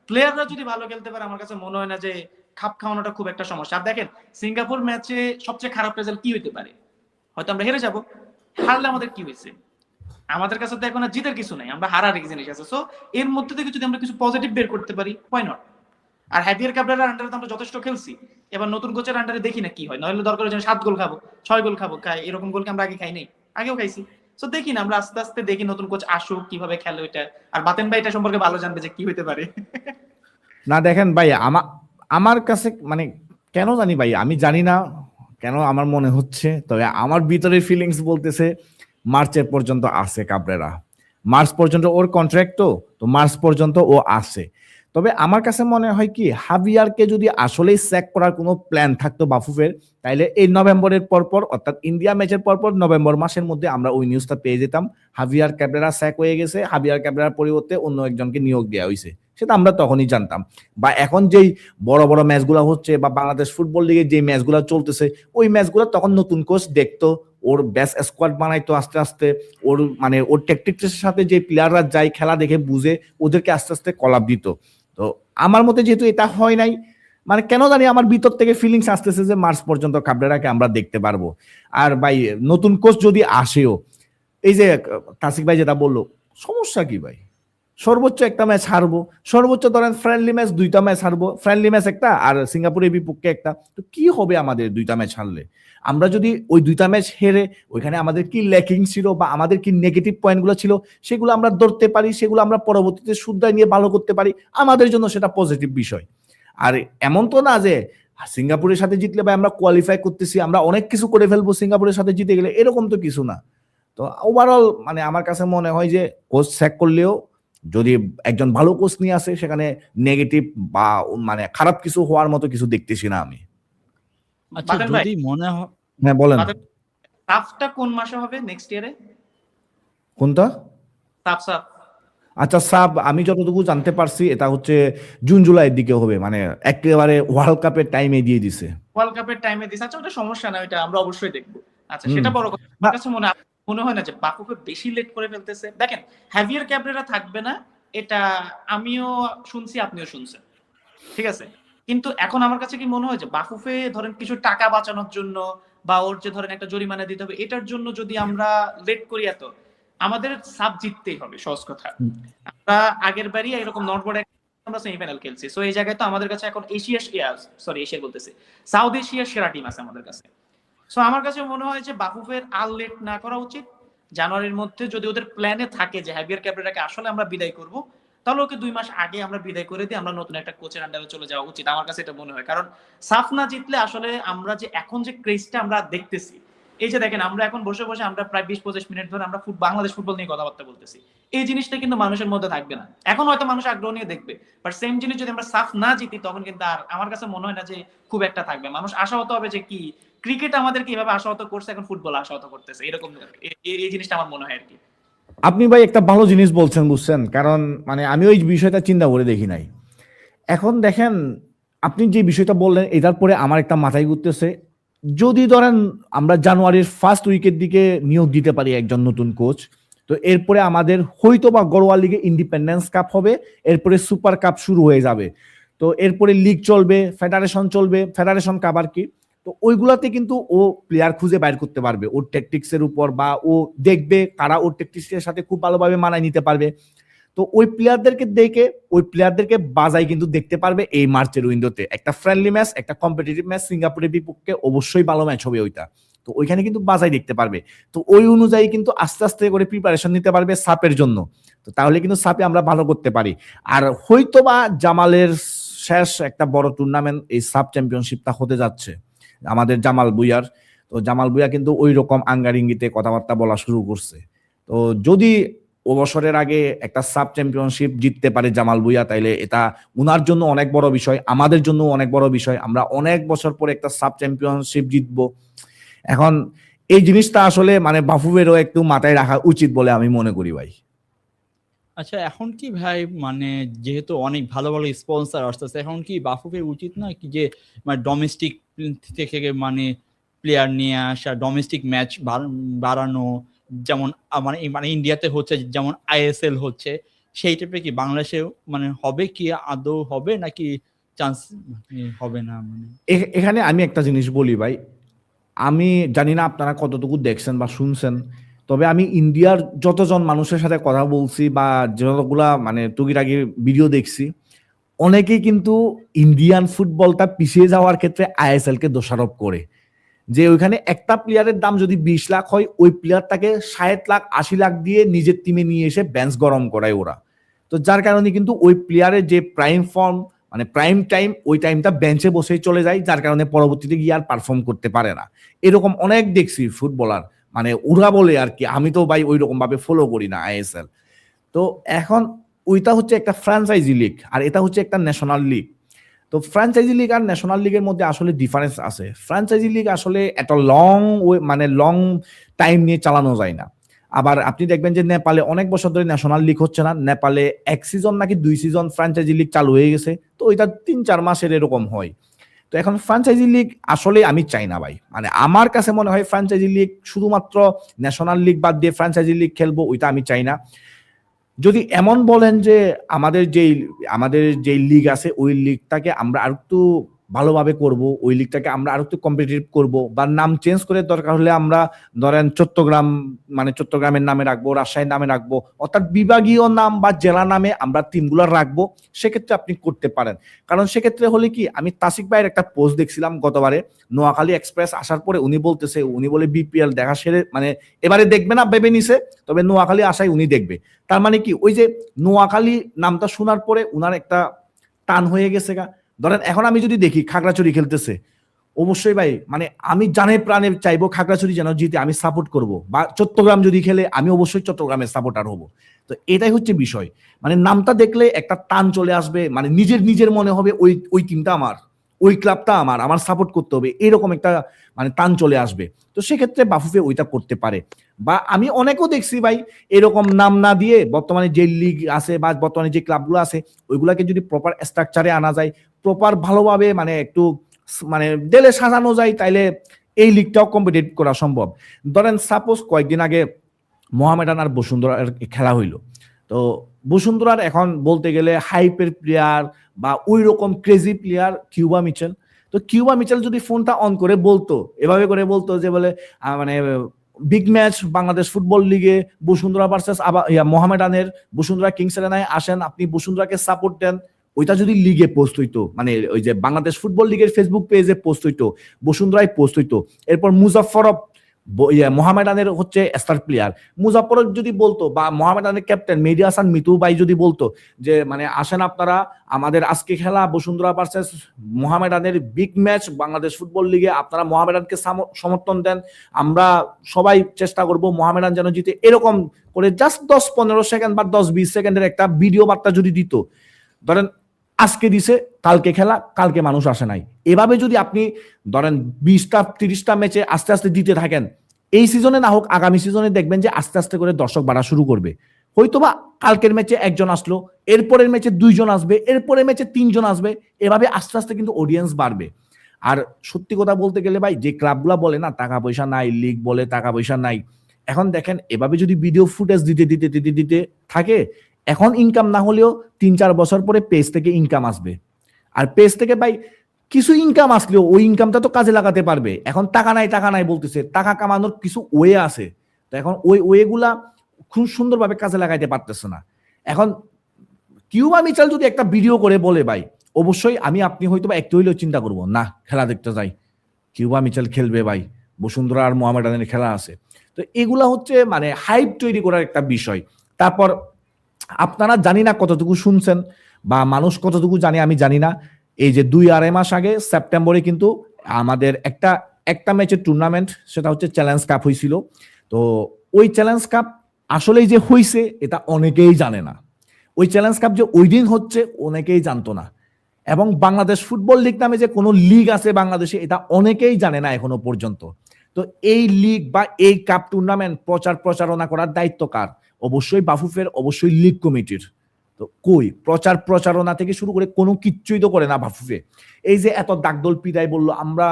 প্লেয়াররা যদি ভালো খেলতে পারে আমার কাছে মনে হয় না যে খাপ খাওয়ানোটা খুব একটা সমস্যা। আর দেখেন সিঙ্গাপুর ম্যাচে সবচেয়ে খারাপ রেজাল্ট কি হইতে পারে? হয়তো আমরা হেরে যাব, হারলে আমাদের কি হয়েছে? আমাদের কাছে তো এখন আর জিতের কিছু নাই, আমরা হারার এক জিনিস আছে। সো এর মধ্যে থেকে যদি আমরা কিছু পজিটিভ বের করতে পারি, হোয়াই নট? আর হ্যাভিয়ার ক্যাবরেরার আন্ডারে তো আমরা যথেষ্ট খেলছি, এবার নতুন কোচের আন্ডারে দেখি না কি হয়, নইলে দরকার হচ্ছে 7 গোল খাবো, 6 গোল খাবো, এরকম গোলকে আমরা আগে খাই নাই, আগেও খাইছি। সো দেখি না, আমরা আস্তে আস্তে দেখি নতুন কোচ আসুক কিভাবে খেলে ওইটা, আর বাতেন ভাই এটা সম্পর্কে ভালো জানবে যে কি হইতে পারে। না দেখেন ভাই, আমার কাছে মানে কেন জানি ভাই, আমি জানি না কেন আমার মনে হচ্ছে, তবে আমার ভিতরে ফিলিংস বলতেছে মার্চের পর্যন্ত আছে কাবরেরা, মার্চ পর্যন্ত ওর কন্ট্রাক্ট, তো মার্চ পর্যন্ত ও আছে। তবে আমার কাছে মনে হয় কি, হাভিয়ারকে যদি আসলেই স্যাক করার কোনো প্ল্যান থাকতো বাফুফের, তাইলে এই নভেম্বরের পরপর অর্থাৎ ইন্ডিয়া ম্যাচের পরপর নভেম্বর মাসের মধ্যে আমরা ওই নিউজটা পেয়ে যেতাম, হাভিয়ার ক্যাবরেরা স্যাক হয়ে গেছে, হাভিয়ার ক্যাবরেরার পরিবর্তে অন্য একজনকে নিয়োগ দেওয়া হয়েছে, সেটা আমরা তখনই জানতাম। বা এখন যেই বড় বড় ম্যাচগুলো হচ্ছে বা বাংলাদেশ ফুটবল লিগে যে ম্যাচগুলো চলতেছে, ওই ম্যাচগুলো তখন নতুন কোচ দেখতো, ওর ব্যাস স্কোয়াড বানাইতো আস্তে আস্তে, ওর মানে ওর ট্যাকটিক্সের সাথে যে প্লেয়াররা যায় খেলা দেখে বুঝে ওদেরকে আস্তে আস্তে কলাপ দিত। তো আমার মতে যেহেতু এটা হয় নাই, মানে কেন জানি আমার ভিতর থেকে ফিলিংস আসতেছে যে মার্চ পর্যন্ত কাবরেরাকে আমরা দেখতে পারবো। আর ভাই নতুন কোচ যদি আসেও, এই যে তাসিক ভাই যেটা বললো, সমস্যা কি ভাই? সর্বোচ্চ একটা ম্যাচ হারবো, সর্বোচ্চ ধরেন ফ্রেন্ডলি ম্যাচ 2টা ম্যাচ হারবো, ফ্রেন্ডলি ম্যাচ একটা আর সিঙ্গাপুরের বিপক্ষে একটা, তো কি হবে আমাদের 2টা ম্যাচ হারলে? আমরা যদি ওই 2টা ম্যাচ হেরে ওইখানে আমাদের কি ল্যাকিং ছিল বা আমাদের কি নেগেটিভ পয়েন্টগুলো ছিল সেগুলো আমরা ধরতে পারি, সেগুলো আমরা পরবর্তীতে শুধরাই নিয়ে ভালো করতে পারি, আমাদের জন্য সেটা পজিটিভ বিষয়। আর এমন তো না যে সিঙ্গাপুরের সাথে জিতলে ভাই আমরা কোয়ালিফাই করতেছি, আমরা অনেক কিছু করে ফেলবো সিঙ্গাপুরের সাথে জিতে গেলে, এরকম তো কিছু না। তো ওভারঅল মানে আমার কাছে মনে হয় যে কোচ স্যাক করলেও যদি একজন ভালো কোচ নিয়ে আসে, সেখানে নেগেটিভ বা মানে খারাপ কিছু হওয়ার মতো কিছু দেখতেছি না আমি। আচ্ছা, বাতেন ভাই, যদি মনে হয় হ্যাঁ বলেন। সাফটা কোন মাসে হবে নেক্সট ইয়ারে? কোনটা? সাফ আচ্ছা সাব, আমি যতটুকু জানতে পারছি এটা হচ্ছে জুন জুলাইয়ের দিকে হবে, মানে একেবারে ওয়ার্ল্ড কাপের টাইমে দিয়ে দিছে। ওয়ার্ল্ড কাপের টাইমে দিছে, আচ্ছা ওটা সমস্যা না, ওইটা আমরা অবশ্যই দেখবো। আচ্ছা হুম। সেটা বড় কথা। আমার কাছে মনে হয় না যে বাফুফে বেশি লেট করে ফেলতেছে। দেখেন হ্যাভিয়ার ক্যাবরেরা থাকবে না, এটা আমিও শুনছি, আপনিও শুনছেন, ঠিক আছে? কিন্তু এখন আমার কাছে কি মনে হয় যে বাফুফে ধরেন কিছু টাকা বাঁচানোর জন্য বা ওর যে ধরেন একটা জরিমানা দিতে হবে এটার জন্য যদি আমরা লেট করি, আমাদের সাব জিততেই হবে, সহজ কথা। আমরা আগের বারই এরকম নট বড় আমরা সেমিফাইনাল খেলছি। সো এই জায়গায় তো আমাদের কাছে এখন এশিয়া বলতেছি, সাউথ এশিয়ার সেরা টিম আছে আমাদের কাছে। সো আমার কাছে মনে হয় যে বাফুফের আর লেট না করা উচিত। জানুয়ারির মধ্যে যদি ওদের প্ল্যানে থাকে যে হ্যাভিয়ার ক্যাব্রেরাকে আসলে আমরা বিদায় করব, তাহলে ওকে 2 মাস আগে আমরা বিদায় করে দিয়ে আমরা নতুন একটা কোচের আন্ডারে চলে যাওয়া উচিত। আমার কাছে এটা মনে হয়, কারণ সাফ না জিতলে আসলে আমরা যে এখন যে ক্রেজটা আমরা দেখতেছি, এই যে দেখেন আমরা এখন বসে বসে আমরা প্রায় 20-25 মিনিট ধরে আমরা বাংলাদেশ ফুটবল নিয়ে কথাবার্তা বলতেছি, এই জিনিসটা কিন্তু মানুষের মধ্যে থাকবে না। এখন হয়তো মানুষ আগ্রহ নিয়ে দেখবে, বাট সেম জিনিস যদি আমরা সাফ না জিতি তখন কিন্তু আর আমার কাছে মনে হয় না যে খুব একটা থাকবে। মানুষ আশাহত হবে যে কি ক্রিকেট আমাদের কিভাবে আশাহত করছে, এখন ফুটবল আশাহত করতেছে, এরকম এই জিনিসটা আমার মনে হয় আর কি। আপনি ভাই একটা ভালো জিনিস বলছেন, বুঝছেন, কারণ মানে আমি ওই বিষয়টা চিন্তা করে দেখি নাই। এখন দেখেন, আপনি যে বিষয়টা বললেন এটার পরে আমার একটা মাথায় ঘুরতেছে, যদি ধরেন আমরা জানুয়ারির ফার্স্ট উইকের দিকে নিয়োগ দিতে পারি একজন নতুন কোচ, তো এরপরে আমাদের হয়তো বা ঘরোয়া লিগে ইন্ডিপেন্ডেন্স কাপ হবে, এরপরে সুপার কাপ শুরু হয়ে যাবে, তো এরপরে লিগ চলবে, ফেডারেশন চলবে, ফেডারেশন কাপ আর কি। তো ওইগুলাতে কিন্তু ও প্লেয়ার খুঁজে বাইর করতে পারবে ওর ট্যাকটিক্সের উপর, বা ও দেখবে কারা ওর ট্যাকটিক্সের সাথে খুব ভালোভাবে মানায় নিতে পারবে। তো ওই প্লেয়ারদেরকে দেখে ওই প্লেয়ারদেরকে বাজাই কিন্তু দেখতে পারবে এই মার্চের উইন্ডোতে একটা ফ্রেন্ডলি ম্যাচ, একটা কম্পিটিটিভ ম্যাচ সিঙ্গাপুরের বিপক্ষে, অবশ্যই ভালো ম্যাচ হবে ওইটা। তো ওইখানে কিন্তু বাজাই দেখতে পারবে। তো ওই অনুযায়ী কিন্তু আস্তে আস্তে করে প্রিপারেশন নিতে পারবে সাপের জন্য। তো তাহলে কিন্তু সাপে আমরা ভালো করতে পারি। আর হয়তোবা জামালের শেষ একটা বড় টুর্নামেন্ট এই সাব চ্যাম্পিয়নশিপটা হতে যাচ্ছে আমাদের জামাল ভুঁইয়ার। তো জামাল ভুঁইয়া কিন্তু ওই রকম আঙ্গার ইঙ্গিতে কথাবার্তা বলা শুরু করছে। তো যদি অবসরের আগে একটা সাব চ্যাম্পিয়নশিপ জিততে পারে জামাল ভুঁইয়া, তাইলে এটা উনার জন্য অনেক বড় বিষয়, আমাদের জন্য অনেক বড় বিষয়। আমরা অনেক বছর পরে একটা সাব চ্যাম্পিয়নশিপ জিতবো। এখন এই জিনিসটা আসলে মানে বাফুফেরও একটু মাথায় রাখা উচিত বলে আমি মনে করি ভাই। আচ্ছা, এখন কি ভাই মানে যেহেতু অনেক ভালো ভালো স্পন্সর আসতেছে, এখন কি বাফুফের উচিত না কি যে মানে ডোমেস্টিক থেকে মানে প্লেয়ার নিয়ে আসা, ডোমেস্টিক ম্যাচ বাড়ানো, যেমন মানে মানে ইন্ডিয়াতে হচ্ছে যেমন আইএসএল হচ্ছে, সেই টাইপের কি বাংলাদেশে মানে হবে কি, আদৌ হবে নাকি চান্স হবে না? মানে এখানে আমি একটা জিনিস বলি ভাই, আমি জানি না আপনারা কতটুকু দেখছেন বা শুনছেন, তবে আমি ইন্ডিয়ার যতজন মানুষের সাথে কথা বলছি বা যতগুলা মানে টুকিটাকি ভিডিও দেখছি, অনেকেই কিন্তু ইন্ডিয়ান ফুটবলটা পিছিয়ে যাওয়ার ক্ষেত্রে আইএসএল কে দোষারোপ করে। যে ওইখানে একটা প্লেয়ারের দাম যদি 20 লাখ হয়, ওই প্লেয়ারটাকে 60 লাখ 80 লাখ দিয়ে নিজের টিমে নিয়ে এসে বেঞ্চ গরম করায় ওরা। তো যার কারণে কিন্তু ওই প্লেয়ারের যে প্রাইম ফর্ম মানে প্রাইম টাইম, ওই টাইমটা বেঞ্চে বসেই চলে যায়, যার কারণে পরবর্তীতে গিয়ে আর পারফর্ম করতে পারে না। এরকম অনেক দেখছি ফুটবলার, মানে ওরা বলে আর কি, আমি তো ভাই ওই রকম ভাবে ফলো করি না আইএসএল। তো এখন ওইটা হচ্ছে একটা ফ্র্যাঞ্চাইজি লিগ আর এটা হচ্ছে একটা ন্যাশনাল লিগ। তো ফ্র্যাঞ্চাইজি লিগ আর ন্যাশনাল লিগের মধ্যে আসলে ডিফারেন্স আছে। ফ্র্যাঞ্চাইজি লিগ আসলে একটা লং টাইম নিয়ে চালানো যায় না। আবার আপনি দেখবেন যে নেপালে অনেক বছর ধরে ন্যাশনাল লিগ হচ্ছে না, নেপালে 1 সিজন নাকি 2 সিজন ফ্র্যাঞ্চাইজি লিগ চালু হয়ে গেছে, তো ওইটা 3-4 মাসের এরকম হয়। তো এখন ফ্র্যাঞ্চাইজি লিগ আসলে আমি চাই না ভাই, মানে আমার কাছে মনে হয় ফ্র্যাঞ্চাইজি লিগ শুধুমাত্র ন্যাশনাল লিগ বাদ দিয়ে ফ্র্যাঞ্চাইজি লিগ খেলবো, ওইটা আমি চাই না। যদি এমন বলেন যে আমাদের যেই লিগ আছে ওই লিগটাকে আমরা আর একটু ভালোভাবে করব, ওই লিগটাকে আমরা আর একটু কম্পিটিটিভ করব, বা নাম চেঞ্জ করে দরকার হলে আমরা ধরেন চট্টগ্রাম মানে চট্টগ্রামের নামে রাখবো, রাজশাহীর নামে রাখবো, অর্থাৎ বিভাগীয় নাম বা জেলা নামে আমরা টিমগুলো রাখবো, সেক্ষেত্রে আপনি করতে পারেন। কারণ সেক্ষেত্রে হলে কি, আমি তাসিক ভাইয়ের একটা পোস্ট দেখছিলাম গতবারে নোয়াখালী এক্সপ্রেস আসার পরে, উনি বলে বিপিএল দেখা সেরে মানে এবারে দেখবে না ভেবে নিছে, তবে নোয়াখালী আসায় উনি দেখবে। তার মানে কি, ওই যে নোয়াখালী নামটা শোনার পরে উনার একটা টান হয়ে গেছে গা। ধরেন এখন আমি যদি দেখি খাগড়াছড়ি খেলতেছে, অবশ্যই ভাই মানে আমি জানে প্রাণে চাইবো খাগড়াছড়ি যেন জিতে, আমি সাপোর্ট করব। বা চট্টগ্রাম যদি খেলে আমি অবশ্যই চট্টগ্রামের সাপোর্টার হব। তো এটাই হচ্ছে বিষয়, মানে নামটা দেখলে একটা টান চলে আসবে, মানে নিজের মনে হবে ওই টিমটা আমার, ওই ক্লাবটা আমার সাপোর্ট করতে হবে, এরকম একটা মানে টান চলে আসবে। তো সেক্ষেত্রে বাফুফে ওইটা করতে পারে। বা আমি অনেকেও দেখছি ভাই এরকম নাম না দিয়ে বর্তমানে যে লিগ আছে বা বর্তমানে যে ক্লাবগুলো আছে ওইগুলাকে যদি প্রপার স্ট্রাকচারে আনা যায়, প্রপার ভালোভাবে মানে একটু মানে দেলে সাজানো যায়, তাইলে এই লিগটাও কম্পিটিট করা সম্ভব। ধরেন সাপোজ কয়েকদিন আগে মোহামেডান আর বসুন্ধরা খেলা হইলো, তো বসুন্ধরার এখন বলতে গেলে হাইপের প্লেয়ার বা ওই রকম ক্রেজি প্লেয়ার কিউবা মিচেল। তো কিউবা মিচেল যদি ফোনটা অন করে বলতো, এভাবে করে বলতো যে বলে মানে বিগ ম্যাচ বাংলাদেশ ফুটবল লিগে বসুন্ধরা ভার্সেস আবার মোহামেডানের, বসুন্ধরা কিংস এরিনায় আসেন, আপনি বসুন্ধরাকে সাপোর্ট দেন, ওইটা যদি লিগে পোস্ট হইতো, মানে ওই যে বাংলাদেশ ফুটবল লিগের ফেসবুক পেজে পোস্ট হইতো, বসুন্ধরায় পোস্ট হইতো, এরপর মুজাফফরব মোহামেডানের হচ্ছে স্টার প্লেয়ার, মুজাফফরব যদি বলতো, বা মোহামেডানের ক্যাপ্টেন মেহেদী হাসান মিতু ভাই যদি বলতো যে মানে আসেন আপনারা আমাদের আজকে খেলা বসুন্ধরা ভার্সেস মোহামেডানের বিগ ম্যাচ বাংলাদেশ ফুটবল লিগে, আপনারা মোহামেডানকে সমর্থন দেন, আমরা সবাই চেষ্টা করব মোহামেডান যেন জিতে, এরকম করে জাস্ট 10-15 সেকেন্ড বা 10-20 সেকেন্ডের একটা ভিডিও বার্তা যদি দিত, ধরেন আজকে দিছে কালকে খেলা, কালকে মানুষ আসে নাই, এভাবে যদি আপনি ধরেন 20টা-30টা ম্যাচে আস্তে আস্তে দিতে থাকেন, এই সিজনে না হোক আগামী সিজনে দেখবেন যে আস্তে আস্তে করে দর্শক বাড়া শুরু করবে। হয়তোবা কালকের ম্যাচে একজন আসলো, এরপরের ম্যাচে 2 জন আসবে, এরপরের ম্যাচে 3 জন আসবে, এভাবে আস্তে আস্তে কিন্তু অডিয়েন্স বাড়বে। আর সত্যি কথা বলতে গেলে ভাই, যে ক্লাবগুলা বলে না টাকা পয়সা নাই, লিগ বলে টাকা পয়সা নাই, এখন দেখেন এভাবে যদি ভিডিও ফুটেজ দিতে দিতে দিতে দিতে থাকে, এখন ইনকাম না হলেও 3-4 বছর পরে পেজ থেকে ইনকাম আসবে। আর পেজ থেকে ভাই কিছু ইনকাম আসলেও ওই ইনকামটা তো কাজে লাগাতে পারবে। এখন টাকা নাই বলতেছে, টাকা কামানোর কিছু ওয়ে আছে, তো এখন ওই ওয়েগুলা খুব সুন্দরভাবে কাজে লাগাইতে পারতেছে না। এখন কিউবা মিচেল যদি একটা ভিডিও করে বলে ভাই, অবশ্যই আমি আপনি হয়তো বা একটু হইলেও চিন্তা করবো না খেলা দেখতে যাই, কিউবা মিচেল খেলবে ভাই, বসুন্ধরা আর মোহামেডানের খেলা আছে। তো এগুলা হচ্ছে মানে হাইপ তৈরি করার একটা বিষয়। তারপর আপনারা জানি না কতটুকু শুনছেন বা মানুষ কতটুকু জানে আমি জানি না, এই যে 2-2.5 মাস আগে সেপ্টেম্বরে কিন্তু আমাদের একটা ম্যাচের টুর্নামেন্ট, সেটা হচ্ছে চ্যালেঞ্জ কাপ হয়েছিল। তো ওই চ্যালেঞ্জ কাপ আসলেই যে হয়েছে এটা অনেকেই জানে না। ওই চ্যালেঞ্জ কাপ যে ওই দিন হচ্ছে অনেকেই জানতো না, এবং বাংলাদেশ ফুটবল লিগ নামে যে কোনো লিগ আছে বাংলাদেশে এটা অনেকেই জানে না এখনো পর্যন্ত। তো এই লিগ বা এই কাপ টুর্নামেন্ট প্রচারণা করার দায়িত্ব কার? অবশ্যই বাফুফের, অবশ্যই লিগ কমিটির। তো কই প্রচারণা থেকে শুরু করে কোনো কিচ্ছুই তো করে না বাফুফে। এই যে এত ডাকদল পিটাই বললো আমরা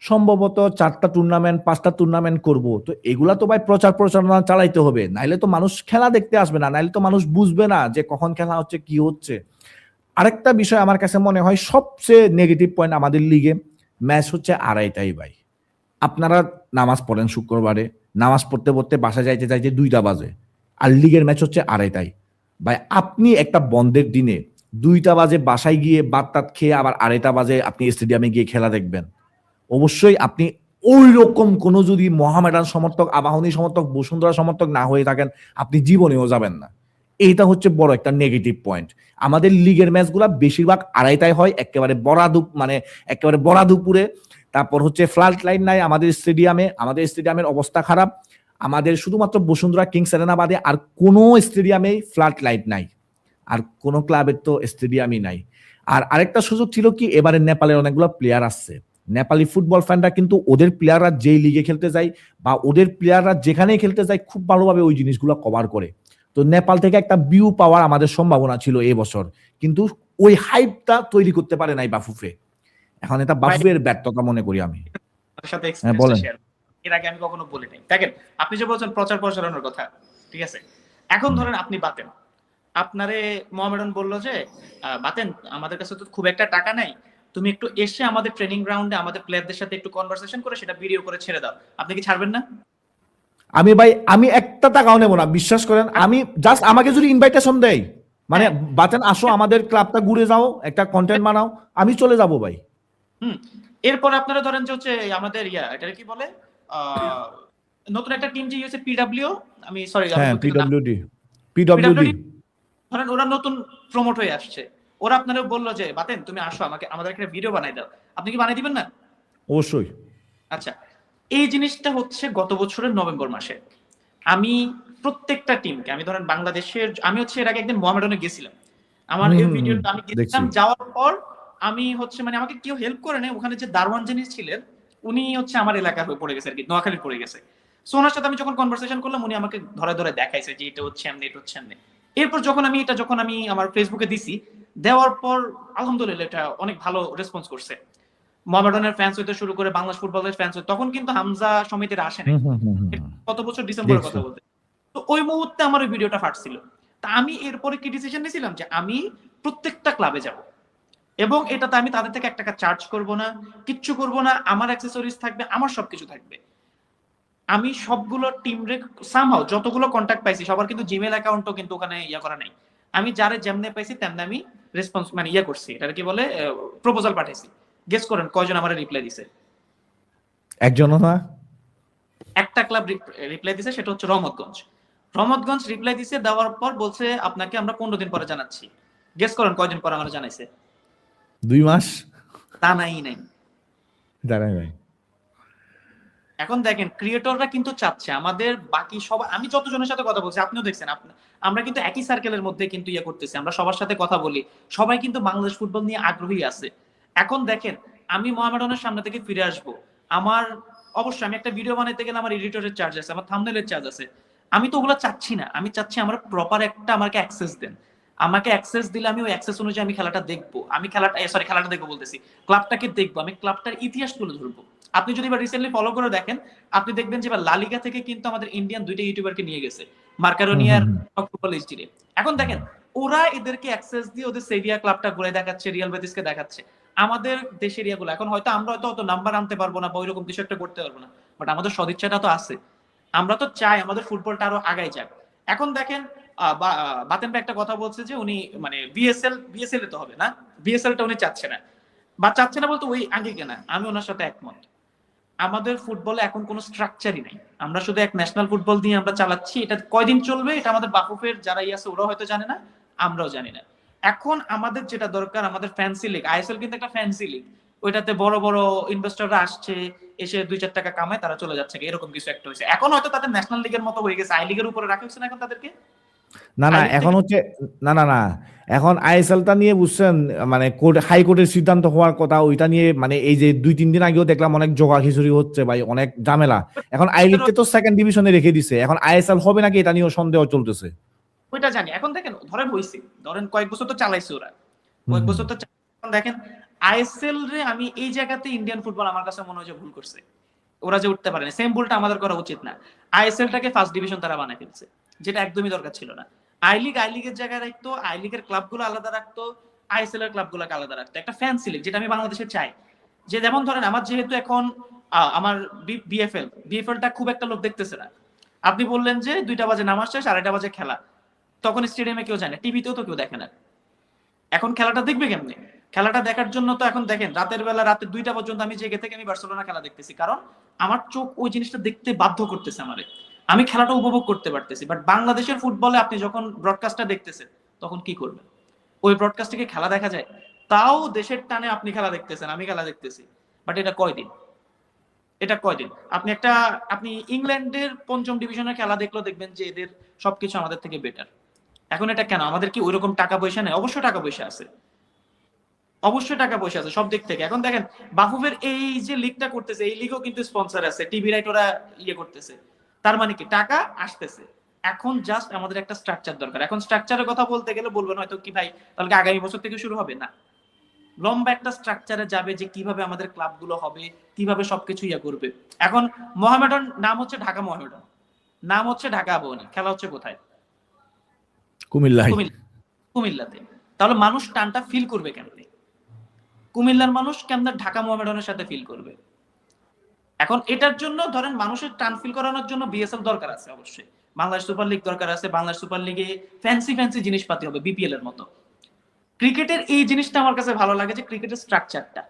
সম্ভবত 4টা টুর্নামেন্ট 5টা টুর্নামেন্ট করব, তো এগুলা তো ভাই প্রচারণা চালাইতে হবে, নাইলে তো মানুষ খেলা দেখতে আসবে না, নাইলে তো মানুষ বুঝবে না যে কখন খেলা হচ্ছে কি হচ্ছে। আরেকটা বিষয় আমার কাছে মনে হয় সবচেয়ে নেগেটিভ পয়েন্ট আমাদের লিগে, ম্যাচ হচ্ছে 2:30টায় ভাই। আপনারা নামাজ পড়েন শুক্রবারে, নামাজ পড়তে পড়তে বাসা যাইতে 2টা বাজে, আর লিগের ম্যাচ হচ্ছে 2:30টায়। ভাই আপনি একটা বন্ধের দিনে 2টা বাজে বাসায় গিয়ে বাত খেয়ে আবার 2:30টা বাজে আপনি স্টেডিয়ামে গিয়ে খেলা দেখবেন, অবশ্যই আপনি ওই রকম কোনো যদি মোহামেডান সমর্থক, আবাহনী সমর্থক, বসুন্ধরা সমর্থক না হয়ে থাকেন, আপনি জীবনেও যাবেন না। এইটা হচ্ছে বড় একটা নেগেটিভ পয়েন্ট। আমাদের লিগের ম্যাচগুলা বেশিরভাগ 2:30টায় হয়, একেবারে বড়া দুপুরে। তারপর হচ্ছে ফ্লাড লাইট নাই আমাদের স্টেডিয়ামে, আমাদের স্টেডিয়ামের অবস্থা খারাপ। আমাদের শুধুমাত্র বসুন্ধরা কিংস এরেনা বাদে আর কোনো স্টেডিয়ামেই ফ্লাড লাইট নাই, আর কোনো ক্লাবের তো স্টেডিয়ামই নাই। আর আরেকটা সুযোগ ছিল কি, এবারে নেপালের অনেকগুলো প্লেয়ার আসছে, নেপালি ফুটবল ফ্যানরা কিন্তু ওদের প্লেয়াররা যেই লিগে খেলতে যায় বা ওদের প্লেয়াররা যেখানেই খেলতে যায় খুব ভালোভাবে ওই জিনিসগুলো কভার করে। তো নেপাল থেকে একটা ভিউ পাওয়ার আমাদের সম্ভাবনা ছিল এবছর, কিন্তু ওই হাইপটা তৈরি করতে পারে নাই বাফুফে। এখন এটা বাফুফের ব্যর্থতা মনে করি আমি। সাথে বলেন। এর আগে আমি কখনো বলি নাই। দেখেন আপনি যে বলছেন প্রচারণার কথা, ঠিক আছে, এখন ধরেন আপনি বাতেন, আপনারে মোহামেডান বললো যে বাতেন আমাদের কাছে তো খুব একটা টাকা নাই, তুমি একটু এসে আমাদের ট্রেনিং গ্রাউন্ডে আমাদের প্লেয়ারদের সাথে একটু কনভারসেশন করে সেটা ভিডিও করে ছেড়ে দাও, আপনি কি ছাড়বেন না? আমি একটা টাকাও নেব না, বিশ্বাস করেন। আমি জাস্ট আমাকে যদি ইনভাইটেশন দেয়, মানে বাতেন আসো আমাদের ক্লাবটা ঘুরে যাও, একটা কন্টেন্ট বানাও, আমি চলে যাব ভাই। এরপরে আপনারা ধরেন যে হচ্ছে আমাদের এটা কি বলে নতুন একটা টিম যে হচ্ছে পিডব্লিউ, আমি সরি পিডব্লিউডি, ধরেন ওরা নতুন প্রমোট হয়ে আসছে, ওরা আপনারা বললো যে বাতেন তুমি আসো আমাদের একটা ভিডিও বানাই দাও, আপনি কি বানাই দিবেন না? অবশ্যই। আচ্ছা, এই জিনিসটা হচ্ছে গত বছরের নভেম্বর মাসে আমি প্রত্যেকটা টিমকে, আমি ধরেন বাংলাদেশের, আমি হচ্ছে এর আগে একদিন মোহামেডানে গেছিলাম, আমার এই ভিডিওটা আমি গেছিলাম, যাওয়ার পর আমি হচ্ছে মানে আমাকে কেউ হেল্প করে নাই, ওখানে যে দারওয়ান যিনি ছিলেন উনি হচ্ছে আমার এলাকার হয়ে পড়ে গেছে আর কি, নোয়াখালীর পড়ে গেছে। সো ওনার সাথে আমি যখন কনভারসেশন করলাম উনি আমাকে ধরে ধরে দেখাইছে যে এটা হচ্ছে এমনি, এটা হচ্ছে এমনি। এরপর যখন আমি আমার ফেসবুকে দিছি, দেওয়ার পর আলহামদুলিল্লাহ এটা অনেক ভালো রেসপন্স করছে। মোহামেডানের ফ্যান্স হইতে শুরু করে বাংলাদেশ ফুটবলের ফ্যান্স হইতে, তখন কিন্তু হামজা সমিতির আসে নাই, কত বছর ডিসেম্বরের কথা বলতে। তো ওই মুহূর্তে আমার ওই ভিডিওটা ফাটছিল। তা আমি এরপরে কি ডিসিশন নিয়েছিলাম যে আমি প্রত্যেকটা ক্লাবে যাব, এবং এটাতে আমি তাদের থেকে 1 টাকা চার্জ করব না, কিচ্ছু করব না, আমার অ্যাক্সেসরিজ থাকবে, আমার সবকিছু থাকবে। আমি সবগুলো টিম রে সামহাও যতগুলো কন্টাক্ট পাইছি সবার কিন্তু জিমেইল অ্যাকাউন্টও কিন্তু ওখানে করা নাই, আমি যারে যেমনে পাইছি তেমনি আমি রেসপন্স মানে ইয়ে করছি, এটা কি বলে প্রপোজাল পাঠাইছি। গেস করেন কয়জন আমার রিপ্লাই দিছে? একজনও না? একটা ক্লাব রিপ্লাই দিছে, সেটা হচ্ছে রহমতগঞ্জ। রহমতগঞ্জ রিপ্লাই দিছে, দেওয়ার পর বলছে আপনাকে আমরা 15 দিন পরে জানাচ্ছি। গেস করেন কয়দিন পর আমরা জানাইছে? 2 মাস? তা নাই নাই। জানাই নাই। এখন দেখেন ক্রিয়েটররা কিন্তু চাচ্ছে আমাদের বাকি সব, আমি যতজনের সাথে কথা বলছি আপনিও দেখছেন, আমরা কিন্তু একই সার্কেলের মধ্যে কিন্তু ইয়ে করতেছি, আমরা সবার সাথে কথা বলি, সবাই কিন্তু বাংলাদেশ ফুটবল নিয়ে আগ্রহী আছে। এখন দেখেন আমি মোহামেডানের সামনে থেকে ফিরে আসব, আমার অবশ্যই আমি একটা ভিডিও বানাইতে গেলে আমার এডিটরের চার্জ আছে, আমার থাম্বনেলের চার্জ আছে, আমি তো ওগুলো চাচ্ছি না। আমি চাচ্ছি আমার প্রপার একটা আমাকে অ্যাক্সেস দেন, আমাকে অ্যাক্সেস দিলে আমি ওই অ্যাক্সেস অনুযায়ী আমি খেলাটা দেখবো, আমি খেলাটা দেখবো বলতেছি, ক্লাবটাকে দেখবো, আমি ক্লাবটার ইতিহাস তুলে ধরবো। আপনি যদি এবার রিসেন্টলি ফলো করে দেখেন, আপনি দেখবেন যে এবার লালিগা থেকে কিন্তু আমাদের ইন্ডিয়ান 2টা ইউটিউবারকে নিয়ে গেছে, মার্কারোনিয়ার ফুটবল এইচডি। এখন দেখেন ওরা এদেরকে অ্যাক্সেস দিয়ে ওদের সেভিয়া ক্লাবটা ঘুরে দেখাচ্ছে, রিয়াল বেটিসকে দেখাচ্ছে। আমাদের দেশের ইয়াগুলো এখন হয়তো আমরা হয়তো অত নাম্বার আনতে পারবো না বা ওইরকম কিছু একটা করতে পারবো না, বাট আমাদের সদিচ্ছাটা তো আছে, আমরা তো চাই আমাদের ফুটবলটা আরো আগায় যাক। এখন দেখেন বাতেন ভাই একটা কথা বলছে যে উনি মানে বিএসএল এ তো হবে না, বিএসএলটা উনি চাচ্ছে না, বা চাচ্ছে না বলতে ওই আগে কেনা, আমি ওনার সাথে একমত। আমাদের ফুটবলে এখন কোনো স্ট্রাকচারই নাই, আমরা শুধু এক ন্যাশনাল ফুটবল দিয়ে আমরা চালাচ্ছি, এটা কয়দিন চলবে এটা আমাদের বাফুফের যারাই আছে ওরাও হয়তো জানে না, আমরাও জানি না। এখন আমাদের যেটা দরকার, আমাদের ফ্যান্সি লিগ, আইএসএল কিন্তু একটা ফ্যান্সি লিগ, ওইটাতে বড় বড় ইনভেস্টররা আসছে, এসে 2-4 টাকা কামায় তারা চলে যাচ্ছে, এরকম কিছু একটা হয়েছে। এখন হয়তো তাদের ন্যাশনাল লিগের মতো হয়ে গেছে, আই লিগের উপরে রাখা হচ্ছে না এখন তাদেরকে। না না, এখন হচ্ছে না, এখন আইএসএলটা নিয়ে বুঝছেন, মানে হাইকোর্টের সিদ্ধান্ত হওয়ার কথা, ওইটা নিয়ে মানে এই যে 2-3 দিন আগেও দেখলাম অনেক জগা খিচুড়ি হচ্ছে ভাই, অনেক ঝামেলা। এখন আই লিগকে তো সেকেন্ড ডিভিশনে রেখে দিছে, এখন আইএসএল হবে নাকি এটা নিয়েও সন্দেহ চলতেছে। ওইটা জানি। এখন দেখেন ধরেন হইছে, ধরেন কয়েক বছর তো চালাইছে ওরা, কয়েক বছর তো দেখেন আইএসএল রে আমি এই জায়গাতে ইন্ডিয়ান ফুটবল আমার কাছে মনে হয় যে ভুল করছে, ওরা যে উঠতে পারেনি, সেম ভুলটা আমাদের করা উচিত না। আইএসএলটাকে ফার্স্ট ডিভিশন তারা বানায় ফেলছে, যেটা একদমই দরকার ছিল না। আই লিগের জায়গায় রাখতো, আই লিগের ক্লাবগুলো আলাদা রাখতো, আইএসএল এর ক্লাবগুলোকে আলাদা রাখতো, একটা ফ্যান্সি লিগ, যেটা আমি বাংলাদেশে চাই। যে যেমন ধরেন আমার যেহেতু এখন আমার বিএফএলটা খুব একটা লোক দেখতেছে না, আপনি বললেন যে 2টা বাজে নামাজ শেষ, 2:30 বাজে খেলা, তখন স্টেডিয়ামে কেউ যায় না, টিভিতেও তো কেউ দেখে না। এখন খেলাটা দেখবে কেমনে? খেলাটা দেখার জন্য তো এখন দেখেন রাতের বেলা, রাতে 2টা পর্যন্ত আমি জেগে থেকে আমি বার্সেলোনা খেলা দেখতেছি, কারণ আমার চোখ ওই জিনিসটা দেখতে বাধ্য করতেছে আমারে, আমি খেলাটা উপভোগ করতে পারতেছি। বাট বাংলাদেশের ফুটবলে আপনি যখন ব্রডকাস্টটা দেখতেছেন তখন কি করবেন? ওই ব্রডকাস্ট থেকে খেলা দেখা যায়? তাও দেশের টানে আপনি খেলা দেখতেছেন, আমি খেলা দেখতেছি, বাট এটা কয়দিন? আপনি ইংল্যান্ডের 5ম ডিভিশনের খেলা দেখলেও দেখবেন যে এদের সবকিছু আমাদের থেকে বেটার। এখন এটা কেন? আমাদের কি ওইরকম টাকা পয়সা নেই? অবশ্যই টাকা পয়সা আছে, অবশ্যই টাকা পয়সা আছে সব দিক থেকে। এখন দেখেন বাফুফের এই যে লিগটা করতেছে, এই লিগও কিন্তু স্পন্সর আছে, টিভি রাইট ওরা ইয়ে করতেছে, তার মানে কি টাকা আসতেছে। এখন জাস্ট আমাদের একটা স্ট্রাকচার দরকার। এখন স্ট্রাকচারের কথা বলতে গেলে বলবেন হয়তো কি ভাই তাহলে আগামী বছর থেকে শুরু হবে? না, লম্বা একটা স্ট্রাকচারে যাবে যে কিভাবে আমাদের ক্লাবগুলো হবে, কিভাবে সবকিছু ইয়ে করবে। এখন মোহামেডান নাম হচ্ছে ঢাকা মোহামেডান, নাম হচ্ছে ঢাকা আবাহনী, খেলা হচ্ছে কোথায়? কুমিল্লায়। কুমিল্লাতে। তাহলে মানুষ টানটা ফিল করবে কেমনে? কুমিল্লার মানুষ কেমনে ঢাকা মোহামেডানের সাথে ফিল করবে? এখন এটার জন্য ধরেন মানুষের টান ফিল করানোর জন্য বিএসএল দরকার আছে, অবশ্যই বাংলাদেশ সুপার লিগ দরকার আছে। বাংলাদেশ সুপার লিগে ফ্যান্সি জিনিসপাতি হবে বিপিএল এর মতো। ক্রিকেটের এই জিনিসটা আমার কাছে ভালো লাগে যে ক্রিকেটের স্ট্রাকচারটা,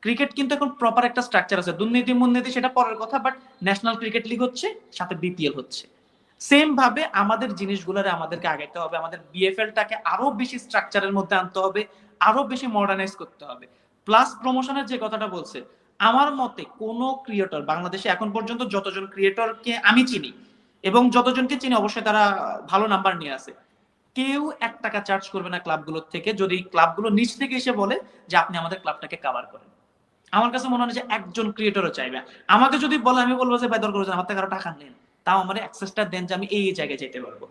ক্রিকেট কিন্তু এখন প্রপার একটা স্ট্রাকচার আছে, দুর্নীতি মুর্নীতি সেটা পরের কথা, বাট ন্যাশনাল ক্রিকেট লিগ হচ্ছে, সাথে বিপিএল হচ্ছে। সেম ভাবে আমাদের জিনিসগুলোরে আমাদেরকে আগাইতে হবে, আমাদের বিএফএলটাকে আরো বেশি স্ট্রাকচারের মধ্যে আনতে হবে, আরো বেশি মডার্নাইজ করতে হবে। প্লাস প্রমোশনের যে কথাটা বলছে, আমার মতে কোন ক্রিয়েটর বাংলাদেশে এখন পর্যন্ত যতজন ক্রিয়েটরকে আমি চিনি এবং যতজনকে চিনি অবশ্যই তারা ভালো নাম্বার নিয়ে আছে, কেউ 1 টাকা চার্জ করবে না ক্লাবগুলোর থেকে, যদি ক্লাবগুলো নিচ থেকে এসে বলে যে আপনি আমাদের ক্লাবটাকে কভার করেন। আমার কাছে মনে হয় যে একজন ক্রিয়েটরও চাইবে। আমাকে যদি বলে আমি বলবো যে ভাই দরকার হচ্ছে আমার থেকে আরো টাকা নেন, তাও আমার অ্যাক্সেসটা দেন যে আমি এই জায়গায় যেতে পারবো।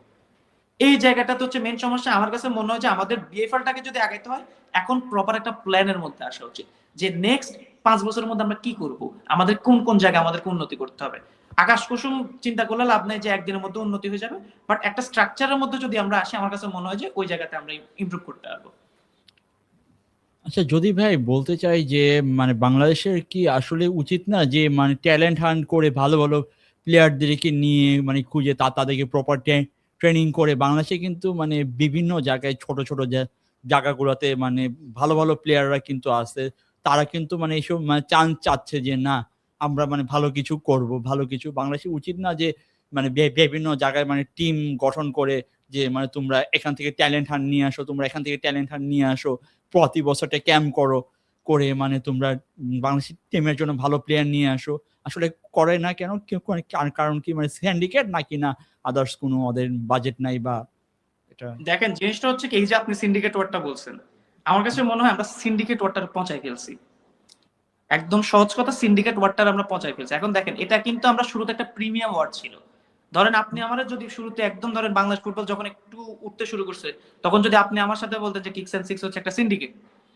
এই জায়গাটা তো হচ্ছে মেন সমস্যা। আমার কাছে মনে হয় যে আমাদের বিএফএলটাকে যদি আগাইতে হয়, এখন প্রপার একটা প্ল্যানের মধ্যে আসা উচিত যে নেক্সট 5 বছরের মধ্যে আমরা কি করব, আমাদের কোন কোন জায়গায় আমাদেরকে উন্নতি করতে হবে। আকাশ কুসুম চিন্তা করলে লাভ নাই যে একদিনের মধ্যে উন্নতি হয়ে যাবে, বাট একটা স্ট্রাকচারের মধ্যে যদি আমরা আসি, আমার কাছে মনে হয় যে ওই জায়গাতে আমরা ইমপ্রুভ করতে পারবো। আচ্ছা, যদি ভাই বলতে চাই যে মানে বাংলাদেশের কি আসলে উচিত না যে মানে ট্যালেন্ট হান্ট করে ভালো ভালো প্লেয়ারদেরকে নিয়ে মানে খুঁজে তাদেরকে প্রপার ট্রেনিং করে বাংলাদেশে কিন্তু মানে বিভিন্ন জায়গায় ছোট ছোট জায়গাগুলোতে মানে ভালো ভালো প্লেয়াররা কিন্তু আছে, তারা কিন্তু মানে এইসব মানে চান্স চাচ্ছে যে না আমরা মানে ভালো কিছু করব, ভালো কিছু বাংলাদেশে উচিত না যে মানে বিভিন্ন জায়গায় মানে টিম গঠন করে যে মানে তোমরা এখান থেকে ট্যালেন্ট হান্ট নিয়ে আসো, তোমরা এখান থেকে ট্যালেন্ট হান্ট নিয়ে আসো, প্রতি বছরটা ক্যাম্প করো, করে মানে তোমরা বাংলাদেশ টিমের জন্য ভালো প্লেয়ার নিয়ে আসো। আসলে করে না কেন? কারণ কি মানে সিন্ডিকেট নাকি না আদার্স কোনো ওদের বাজেট নাই বা এটা? দেখেন জিনিসটা হচ্ছে কি, এই যে আপনি সিন্ডিকেট ওয়ার্ডটা বলছেন, আমার কাছে মনে হয় আমরা সিন্ডিকেট ওয়ার্ডটা পৌঁছায় ফেলছি। একদম সহজ কথা, সিন্ডিকেট ওয়ার্ডটা আমরা পৌঁছায় ফেলছি। এখন দেখেন, এটা কিন্তু আমরা শুরুতে একটা প্রিমিয়াম ওয়ার্ড ছিল। ধরেন আপনি আমার যদি শুরুতে একদম ধরেন বাংলাদেশ ফুটবল যখন একটু উঠতে শুরু করছে, তখন যদি আপনি আমার সাথে বলতেন যে কিক্স এন্ড সিক্স হচ্ছে একটা সিন্ডিকেট,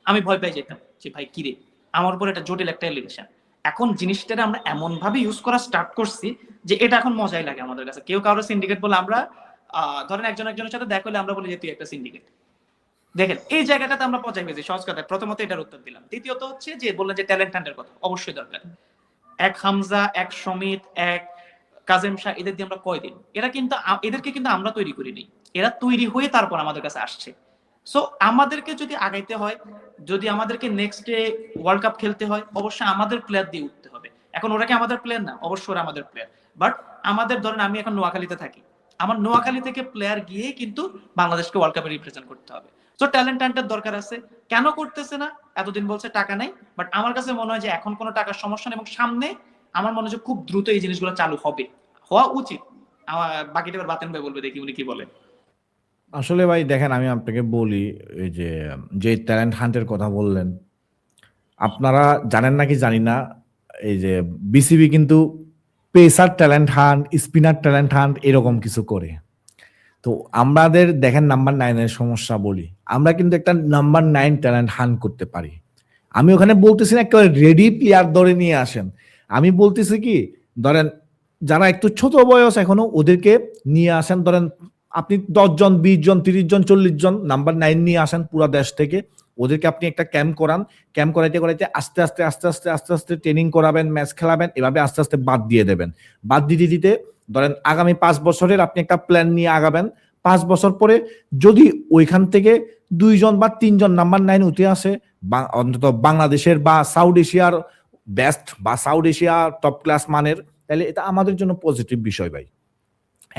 আমি ভয় পেয়ে যেতাম যে ভাই কিরে, আমার উপর এটা জটিল একটা এলিগেশন। এখন জিনিসটা আমরা এমন ভাবে ইউজ করা স্টার্ট করছি যে এটা এখন মজাই লাগে আমাদের কাছে। কেউ কারো সিন্ডিকেট বলে আমরা ধরেন একজনের সাথে দেখা হলে আমরা বলি যে তুই একটা সিন্ডিকেট। দেখেন এই জায়গাটাতে আমরা পৌঁছাই গেছি সহজ কথায়। প্রথমত এটার উত্তর দিলাম। দ্বিতীয়ত হচ্ছে যে বললেন যে ট্যালেন্ট হান্টের কথা, অবশ্যই দরকার। এক হামজা, এক সমিত, এক কাজেম শাহ, এদের দিয়ে আমরা কয়দিন, এরা কিন্তু এদেরকে কিন্তু আমরা তৈরি করিনি, এরা তৈরি হয়ে তারপর আমাদের কাছে আসছে। সো আমাদেরকে যদি আগাইতে হয়, যদি আমাদেরকে নেক্সট ডে ওয়ার্ল্ড কাপ খেলতে হয়, অবশ্যই আমাদের প্লেয়ার দিয়ে উঠতে হবে। এখন ওরা কি আমাদের প্লেয়ার না? অবশ্যই ওরা আমাদের প্লেয়ার, বাট আমাদের ধরেন আমি এখন নোয়াখালীতে থাকি, আমার নোয়াখালী থেকে প্লেয়ার গিয়ে কিন্তু বাংলাদেশকে ওয়ার্ল্ড কাপে রিপ্রেজেন্ট করতে হবে। সো ট্যালেন্ট হান্টের দরকার আছে। কেন করতেছে না? এতদিন বলছে টাকা নাই, বাট আমার কাছে মনে হয় যে এখন কোনো টাকার সমস্যা নেই, এবং সামনে আমার মনে হয় খুব দ্রুত এই জিনিসগুলো চালু হবে, হওয়া উচিত। বাকিটা এবার বাতেন ভাই বলবে, দেখি উনি কি বলে। আসলে ভাই দেখেন, আমি আপনাকে বলি, এই যে যে ট্যালেন্ট হান্টের কথা বললেন, আপনারা জানেন নাকি জানি না, এই যে বিসিবি কিন্তু pacer talent hunt, spinner talent hunt এরকম কিছু করে। তো আমাদের দেখেন নাম্বার 9 এর সমস্যা বলি, আমরা কিন্তু একটা নাম্বার 9 ট্যালেন্ট হান্ট করতে পারি। আমি ওখানে বলতেছি না একেবারে রেডি প্লেয়ার ধরে নিয়ে আসেন, আমি বলতেছি কি, ধরেন যারা একটু ছোট বয়স এখনো ওদেরকে নিয়ে আসেন। ধরেন আপনি 10 জন, 20 জন, 30 জন, 40 জন নাম্বার 9 নিয়ে আসেন পুরো দেশ থেকে, ওদেরকে আপনি একটা ক্যাম্প করান, ক্যাম্প করাইতে করাইতে আস্তে আস্তে আস্তে আস্তে আস্তে আস্তে ট্রেনিং করাবেন, ম্যাচ খেলাবেন, এভাবে আস্তে আস্তে বাদ দিয়ে দেবেন। বাদ দিতে দিতে ধরেন আগামী 5 বছরের আপনি একটা প্ল্যান নিয়ে আগাবেন। 5 বছর পরে যদি ওইখান থেকে 2 জন বা 3 জন নাম্বার 9 উঠে আসে, অন্তত বাংলাদেশের বা সাউথ এশিয়ার বেস্ট বা সাউথ এশিয়া টপ ক্লাস মানের, তাহলে এটা আমাদের জন্য পজিটিভ বিষয় ভাই।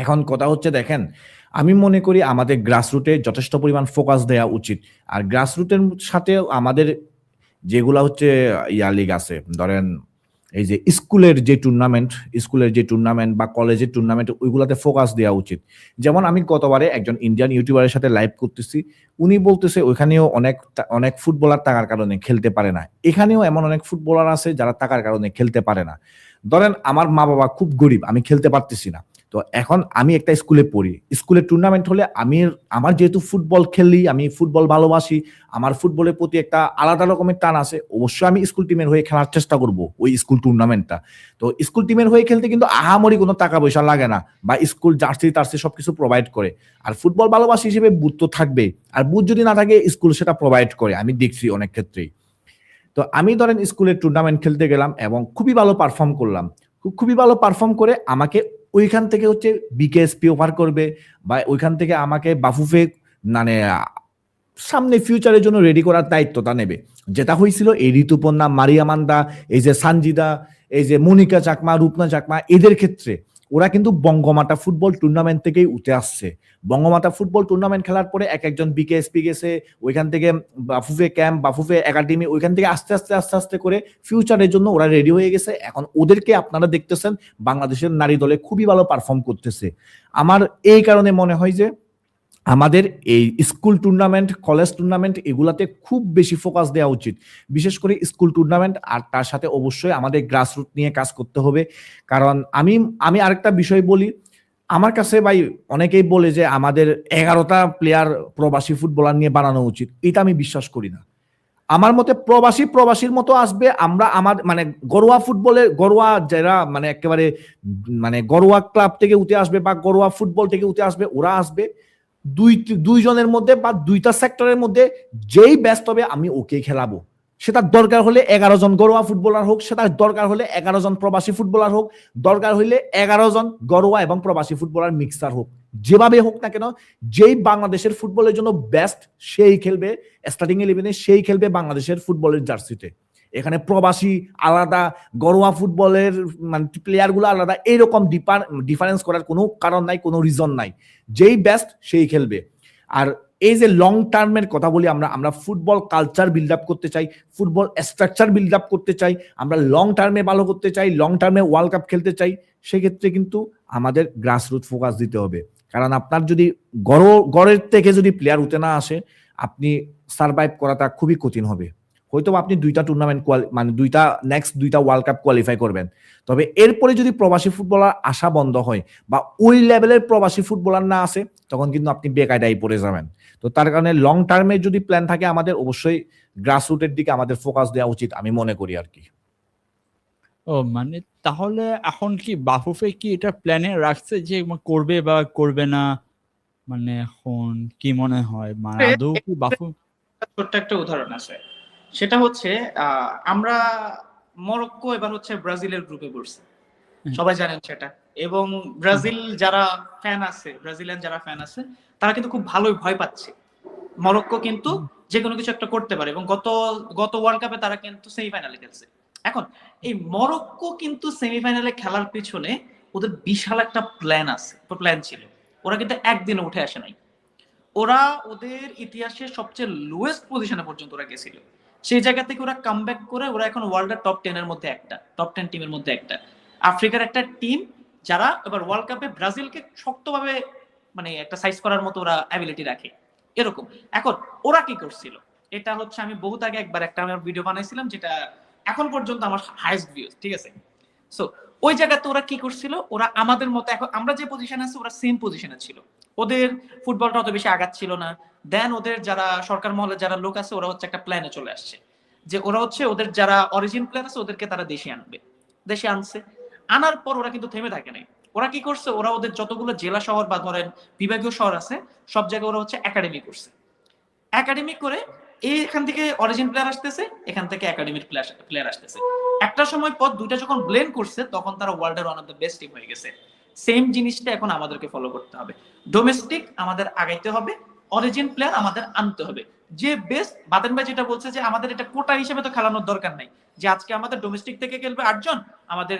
এখন কথা হচ্ছে দেখেন, আমি মনে করি আমাদের গ্রাসরুটে যথেষ্ট পরিমাণ ফোকাস দেওয়া উচিত। আর গ্রাসরুটের সাথে আমাদের যেগুলা হচ্ছে লিগ আছে, ধরেন এই যে স্কুলের যে টুর্নামেন্ট বা কলেজের টুর্নামেন্ট, ওইগুলাতে ফোকাস দেওয়া উচিত। যেমন আমি গতবারে একজন ইন্ডিয়ান ইউটিউবারের সাথে লাইভ করতেছি, উনি বলতেছে ওইখানেও অনেক ফুটবলার টাকার কারণে খেলতে পারে না, এখানেও এমন অনেক ফুটবলার আছে যারা টাকার কারণে খেলতে পারে না। ধরেন আমার মা বাবা খুব গরিব, আমি খেলতে পারতেছি না, তো এখন আমি একটা স্কুলে পড়ি, স্কুলের টুর্নামেন্ট হলে আমার যেহেতু ফুটবল খেলি, আমি ফুটবল ভালোবাসি, আমার ফুটবলের প্রতি একটা আলাদা রকমের টান আছে, অবশ্যই আমি স্কুল টিমের হয়ে খেলার চেষ্টা করব ওই স্কুল টুর্নামেন্টটা। তো স্কুল টিমের হয়ে খেলতে কিন্তু আহামরি কোনো টাকা পয়সা লাগে না, বা স্কুল জার্সি টার্সি সবকিছু প্রোভাইড করে। আর ফুটবল ভালোবাসি হিসেবে বুথ তো থাকবে, আর বুথ যদি না থাকে স্কুল সেটা প্রোভাইড করে, আমি দেখছি অনেক ক্ষেত্রেই। তো আমি ধরেন স্কুলের টুর্নামেন্ট খেলতে গেলাম এবং খুবই ভালো পারফর্ম করলাম, খুবই ভালো পারফর্ম করে আমাকে ওইখান থেকে হচ্ছে বিকেএসপি অফার করবে, বা ওইখান থেকে আমাকে বাফুফে মানে সামনে ফিউচারের জন্য রেডি করার দায়িত্বটা নেবে। যেটা হয়েছিল এই ঋতুপর্ণা, মারিয়ামান্দা, এই যে সানজিদা, এই যে মনিকা চাকমা, রূপনা চাকমা, এদের ক্ষেত্রে ওরা কিন্তু বঙ্গমাতা ফুটবল টুর্নামেন্ট থেকেই উঠে আসছে। বঙ্গমাতা ফুটবল টুর্নামেন্ট খেলার পরে এক একজন বিকেএসপি গেছে, ওইখান থেকে বাফুফে ক্যাম্প, বাফুফে একাডেমি, ওইখান থেকে আস্তে আস্তে আস্তে আস্তে করে ফিউচারের জন্য ওরা রেডি হয়ে গেছে। এখন ওদেরকে আপনারা দেখতেছেন বাংলাদেশের নারী দলে খুবই ভালো পারফর্ম করতেছে। আমার এই কারণে মনে হয় যে আমাদের এই স্কুল টুর্নামেন্ট, কলেজ টুর্নামেন্ট, এগুলাতে খুব বেশি ফোকাস দেওয়া উচিত, বিশেষ করে স্কুল টুর্নামেন্ট। আর তার সাথে অবশ্যই আমাদের গ্রাসরুট নিয়ে কাজ করতে হবে। কারণ আমি আরেকটা বিষয় বলি, আমার কাছে ভাই অনেকেই বলে যে আমাদের 11টা প্লেয়ার প্রবাসী ফুটবলার নিয়ে বানানো উচিত, এটা আমি বিশ্বাস করি না। আমার মতে প্রবাসীর মতো আসবে, আমার মানে ঘরোয়া যারা মানে একেবারে মানে ঘরোয়া ক্লাব থেকে উঠে আসবে বা ঘরোয়া ফুটবল থেকে উঠে আসবে, ওরা আসবে। দুইজনের মধ্যে বা দুইটা সেক্টরের মধ্যে যেই ব্যস্ত হবে আমি ওকে খেলাবো। সেটা দরকার হলে 11 জন ঘরোয়া ফুটবলার হোক, সেটা দরকার হলে 11 জন প্রবাসী ফুটবলার হোক, দরকার হইলে 11 জন ঘরোয়া এবং প্রবাসী ফুটবলার মিক্সার হোক, যেভাবে হোক না কেন, যেই বাংলাদেশের ফুটবলের জন্য বেস্ট সেই খেলবে স্টার্টিং 11-এ, সেই খেলবে বাংলাদেশের ফুটবলের জার্সিতে। এখানে প্রবাসী আলাদা, ঘরোয়া ফুটবলের মানে প্লেয়ারগুলো আলাদা, এইরকম ডিফারেন্স করার কোনো কারণ নাই, কোনো রিজন নাই। যেই বেস্ট সেই খেলবে। আর এই যে লং টার্মের কথা বলি, আমরা ফুটবল কালচার বিল্ড আপ করতে চাই, ফুটবল স্ট্রাকচার বিল্ড আপ করতে চাই, আমরা লং টার্মে ভালো করতে চাই, লং টার্মে ওয়ার্ল্ড কাপ খেলতে চাই, সেক্ষেত্রে কিন্তু আমাদের গ্রাসরুট ফোকাস দিতে হবে। কারণ আপনার যদি গড়ের থেকে যদি প্লেয়ার উঠে না আসে, আপনি সার্ভাইভ করাটা খুবই কঠিন হবে। হয়তো আপনি দুইটা টুর্নামেন্ট মানে নেক্সট দুইটা ওয়ার্ল্ড কাপ কোয়ালিফাই করবেন, তবে এরপরে যদি প্রবাসী ফুটবলার আসা বন্ধ হয় বা ওই লেভেলের প্রবাসী ফুটবলার না আসে, তখন কিন্তু আপনি বেকায়দায় পড়ে যাবেন। তো তার কারণে লং টার্মে যদি প্ল্যান থাকে, আমাদের অবশ্যই গ্রাসরুটের দিকে আমাদের ফোকাস দেওয়া উচিত, আমি মনে করি আর কি। ও মানে তাহলে এখন কি বাফুফে কি এটা প্ল্যানে রাখছে যে করবে বা করবে না? মানে এখন কি মনে হয়, মানে আদৌ কি বাফু ছোট্ট একটা উদাহরণ আছে, সেটা হচ্ছে আমরা মরক্কো এবার হচ্ছে ব্রাজিলের গ্রুপে পড়ছে, সবাই জানেন সেটা। এবং ব্রাজিল যারা ফ্যান আছে, ব্রাজিলিয়ান যারা ফ্যান আছে, তারা কিন্তু খুব ভালোই ভয় পাচ্ছে। মরক্কো কিন্তু যে কোনো কিছু একটা করতে পারে, এবং গত ওয়ার্ল্ড কাপে তারা কিন্তু সেমিফাইনালে খেলছে। এখন এই মরক্কো কিন্তু সেমিফাইনালে খেলার পিছনে ওদের বিশাল একটা প্ল্যান ছিল। ওরা কিন্তু একদিনে উঠে আসে নাই। ওরা ওদের ইতিহাসের সবচেয়ে লোয়েস্ট পজিশনে পর্যন্ত ওরা গেছিল। সেই জায়গা থেকে ওরা কামব্যাক করে ওরা এখন ওয়ার্ল্ডের টপ 10 এর মধ্যে একটা, টপ 10 টিমের মধ্যে একটা, আফ্রিকার একটা টিম যারা এবার ওয়ার্ল্ড কাপে ব্রাজিলকে শক্তভাবে মানে একটা সাইজ করার মতো ওরা অ্যাবিলিটি রাখে এরকম। এখন ওরা কি করছিল, এটা হচ্ছে আমি বহুত আগে একবার একটা আমার ভিডিও বানাইছিলাম, যেটা এখন পর্যন্ত আমার হাইয়েস্ট ভিউজ, ঠিক আছে। সো ওই জায়গাতে ওরা কি করছিল, ওরা আমাদের মতো এখন আমরা যে পজিশনে আছি ওরা সেম পজিশনে ছিল। ওদের ফুটবলটা অত বেশি আগাচ্ছিল না। দেন ওদের যারা সরকার মহলে যারা লোক আছে, ওরা হচ্ছে একটা প্ল্যানে চলে আসছে যে ওরা হচ্ছে ওদের যারা অরিজিন প্লেয়ার আছে ওদেরকে তারা দেশে আনবে। দেশে আনছে, আনার পর ওরা কিন্তু থেমে থাকে নাই। ওরা কি করছে, ওরা ওদের যতগুলো জেলা শহর বা ধরেন বিভাগীয় শহর আছে, সব জায়গায় ওরা হচ্ছে একাডেমি করছে। একাডেমি করে এখান থেকে অরিজিন প্লেয়ার আসতেছে, এখান থেকে একাডেমির প্লেয়ার আসতেছে। একটা সময় পর দুইটা যখন ব্লেন্ড করছে, তখন তারা ওয়ার্ল্ডের one of the best team হয়ে গেছে। সেম জিনিসটা এখন আমাদেরকে ফলো করতে হবে। ডোমেস্টিক আমাদের আগাইতে হবে, অরিজিন প্লেয়ার আমাদের আনতে হবে। যে বেস্ট, বাতেন ভাই যেটা বলছে যে আমাদের এটা কোটা হিসেবে তো খেলানোর দরকার নাই, যে আজকে আমাদের ডোমেস্টিক থেকে খেলবে 8 জন, আমাদের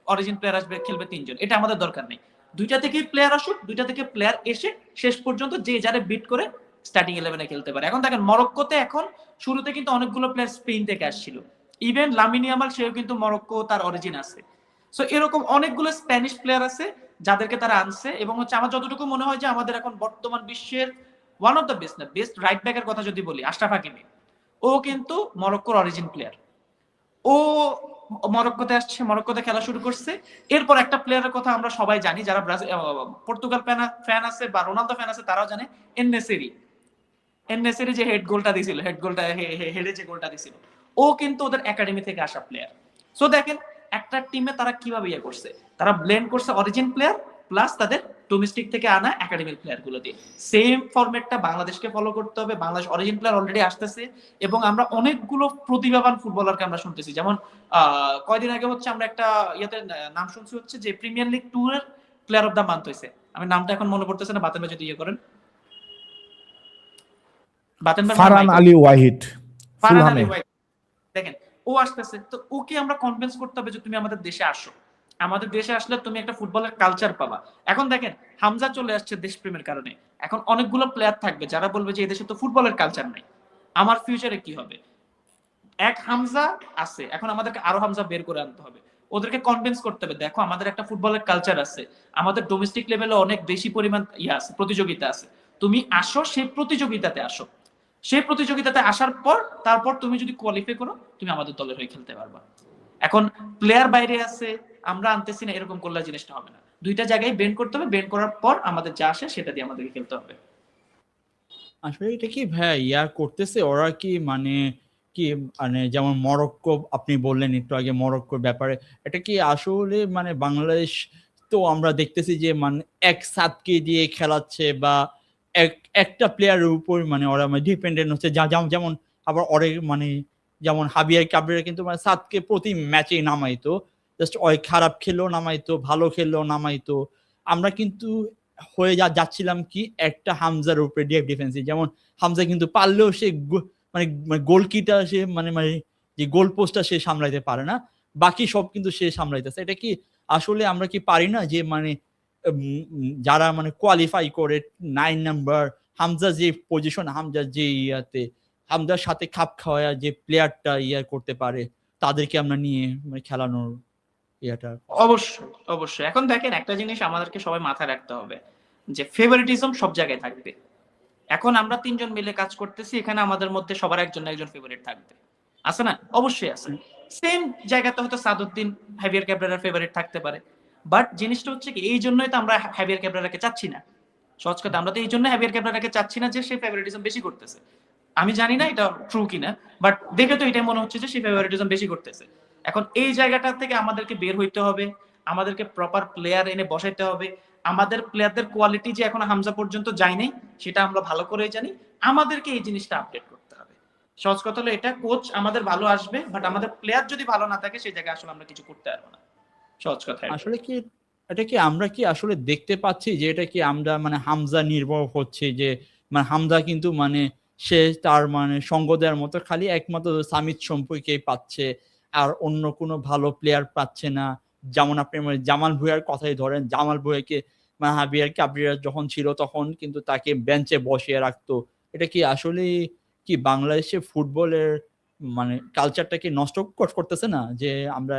অরিজিন প্লেয়ার আসবে খেলবে 3 জন, এটা আমাদের দরকার নেই। দুইটা থেকেই প্লেয়ার আসুক, দুইটা থেকে প্লেয়ার এসে শেষ পর্যন্ত যে যারে বিট করে স্টার্টিং 11-এ খেলতে পারে। এখন দেখেন মরক্কোতে এখন শুরুতে কিন্তু অনেকগুলো প্লেয়ার স্পেন থেকে আসছিল, ইভেন লামিন ইয়ামাল সেও কিন্তু মরক্কো তার অরিজিন আছে। সো এরকম অনেকগুলো স্প্যানিশ প্লেয়ার আছে যাদেরকে তারা আনছে, এবং হচ্ছে আমার যতটুকু মনে হয় যে আমাদের এখন বর্তমান বিশ্বের ওয়ান অফ দ্য বেস্ট, না বেস্ট রাইট ব্যাকের কথা যদি বলি, আশরাফ হাকিমি, ও কিন্তু মরক্কোর অরিজিন প্লেয়ার। ও মরক্কোতে আসছে, মরক্কোতে খেলা শুরু করছে। এরপর একটা প্লেয়ারের কথা আমরা সবাই জানি, যারা পর্তুগাল ফ্যান আছে বা রোনালদো ফ্যান আছে তারাও জানে, এননেসেরি যে হেড গোলটা দিছিল, হেডে যে গোলটা দিছিল, ও কিন্তু ওদের একাডেমি থেকে আসা প্লেয়ার। সো দেখেন একটা টিমে তারা কিভাবে ইয়ে করছে, তারা ব্লেন্ড করছে অরিজিন প্লেয়ার প্লাস তাদের ডোমেস্টিক থেকে আনা একাডেমিক প্লেয়ার গুলো দিয়ে। সেম ফরম্যাটটা বাংলাদেশকে ফলো করতে হবে। বাংলাদেশ অরিজিন প্লেয়ার অলরেডি আসতেছে, এবং আমরা অনেকগুলো প্রতিভাবান ফুটবলারকে আমরা শুনতেছি। যেমন কয়দিন আগে হচ্ছে আমরা একটা ইয়াতে নাম শুনছি, হচ্ছে যে প্রিমিয়ার লিগ 2 এর প্লেয়ার অফ দ্য মান্থ হয়েছে। আমি নামটা এখন মনে পড়তেছে না, বাতেন ভাই যদি ইয়ে করেন। ফারহান আলী ওয়াহিদ, ফুলহামে। দেখেন ও আসতেছে, তো ওকে আমরা কনভিন্স করতে হবে যে তুমি আমাদের দেশে আসো। আমাদের দেশে আসলে তুমি একটা ফুটবলের কালচার পাবা। এখন দেখেন হামজা চলে আসছে দেশপ্রেমের কারণে, এখন অনেকগুলো প্লেয়ার থাকবে যারা বলবে যে এই দেশে তো ফুটবলের কালচার নাই, আমার ফিউচারে কি হবে। এক হামজা আছে, এখন আমাদেরকে আরো হামজা বের করে আনতে হবে। ওদেরকে কনভিন্স করতে হবে, দেখো আমাদের একটা ফুটবলের কালচার আছে, আমাদের ডোমেস্টিক লেভেলে অনেক বেশি পরিমাণ ইয়ে আছে, প্রতিযোগিতা আছে, তুমি আসো সেই প্রতিযোগিতাতে আসো। সেই প্রতিযোগিতাতে আসার পর তারপর তুমি যদি কোয়ালিফাই করো, তুমি আমাদের দলের হয়ে খেলতে পারবা। এখন প্লেয়ার বাইরে আছে, আমরা আনতেছি না, এরকম করলে জিনিসটা হবে না। দুইটা জায়গায় বেন্ড করতে হবে, বেন্ড করার পর আমাদের যা আসে সেটা দিয়ে আমাদেরকে খেলতে হবে। আসলে এটা কি ভাই ইয়া করতেছে ওরা কি, মানে কি, মানে যেমন মরক্কো আপনি বললেন একটু আগে মরক্কোর ব্যাপারে, এটা কি আসলে মানে বাংলাদেশ তো আমরা দেখতেছি যে মানে এক সাতকে দিয়ে খেলাচ্ছে বা একটা প্লেয়ারের উপর মানে ওরা ডিপেন্ডেন্ট হচ্ছে, যেমন আবার ওরে মানে যেমন হাবিয়ার কাবরেরা কিন্তু মানে সাতকে প্রতি ম্যাচেই নামাইতো, জাস্ট ওই খারাপ খেললেও নামাইতো, ভালো খেললেও নামাইতো। আমরা কিন্তু হয়ে যাচ্ছিলাম কি একটা হামজার উপরে ডিফেন্সে, যেমন হামজা কিন্তু পারলেও সে মানে গোলকিটা সে মানে মানে যে গোল পোস্টটা সে সামলাইতে পারে না, বাকি সব কিন্তু সে সামলাইতেছে। এটা কি আসলে আমরা কি পারি না যে মানে যারা মানে কোয়ালিফাই করে 9 নাম্বার হামজা যে পজিশন, হামজা যে ইয়াতে হামজার সাথে খাপ খাওয়া যে প্লেয়ারটা ইয়া করতে পারে তাদেরকে আমরা নিয়ে মানে খেলানোর ইয়াটা। অবশ্যই অবশ্যই। এখন দেখেন একটা জিনিস আমাদেরকে সবাই মাথায় রাখতে হবে যে ফেভারিটিজম সব জায়গায় থাকবে। এখন আমরা 3 জন মিলে কাজ করতেছি, এখানে আমাদের মধ্যে সবার একজন না একজন ফেভারিট থাকবে, আছে না? অবশ্যই আছে। সেম জায়গাতে হয়তো সাদউদ্দিন হাবিয়ার ক্যাবরেরার ফেভারিট থাকতে পারে, বাট জিনিসটা হচ্ছে কি এই জন্যই তো আমরা হাবিয়ার ক্যাবরেরাকে চাচ্ছি না। সহজ কথা, আমরা তো এই জন্য হাবিয়ার ক্যাবরেরাকে চাচ্ছি না যে সে ফেভারিটিজম বেশি করতেছে। আমি জানি না এটা ট্রু কিনা, বাট দেখে তো এটাই মনে হচ্ছে যে সে ফেভারিটিজম বেশি করতেছে। এখন এই জায়গাটা থেকে আমাদেরকে বের হইতে হবে, আমাদেরকে প্রপার প্লেয়ার এনে বসাইতে হবে। আমাদের প্লেয়ারদের কোয়ালিটি যে এখন হামজা পর্যন্ত যায় নাই সেটা আমরা ভালো করেই জানি, আমাদেরকে এই জিনিসটা আপডেট করতে হবে। সহজ কথা হলো এটা, কোচ আমাদের ভালো আসবে, বাট আমাদের প্লেয়ার যদি ভালো না থাকে সেই জায়গায় আসলে আমরা কিছু করতে পারবো না। সহজ কথা। আসলে কি এটা কি আমরা কি আসলে দেখতে পাচ্ছি যে এটা কি আমরা মানে হামজা নির্ভর হচ্ছে, যে মানে হামজা কিন্তু মানে সে তার মানে সঙ্গ দেওয়ার মতো খালি একমাত্র সামিত সম্পর্কেই পাচ্ছে, আর অন্য কোনো ভালো প্লেয়ার পাচ্ছে না। যেমন আপনি মানে জামাল ভুঁইয়ার কথাই ধরেন, জামাল ভুঁইয়াকে মানে হাবিয়ার কাবরিরা যখন ছিল তখন কিন্তু তাকে বেঞ্চে বসিয়ে রাখতো। এটা কি আসলে কি বাংলাদেশে ফুটবলের মানে কালচারটাকে নষ্ট করতেছে না, যে আমরা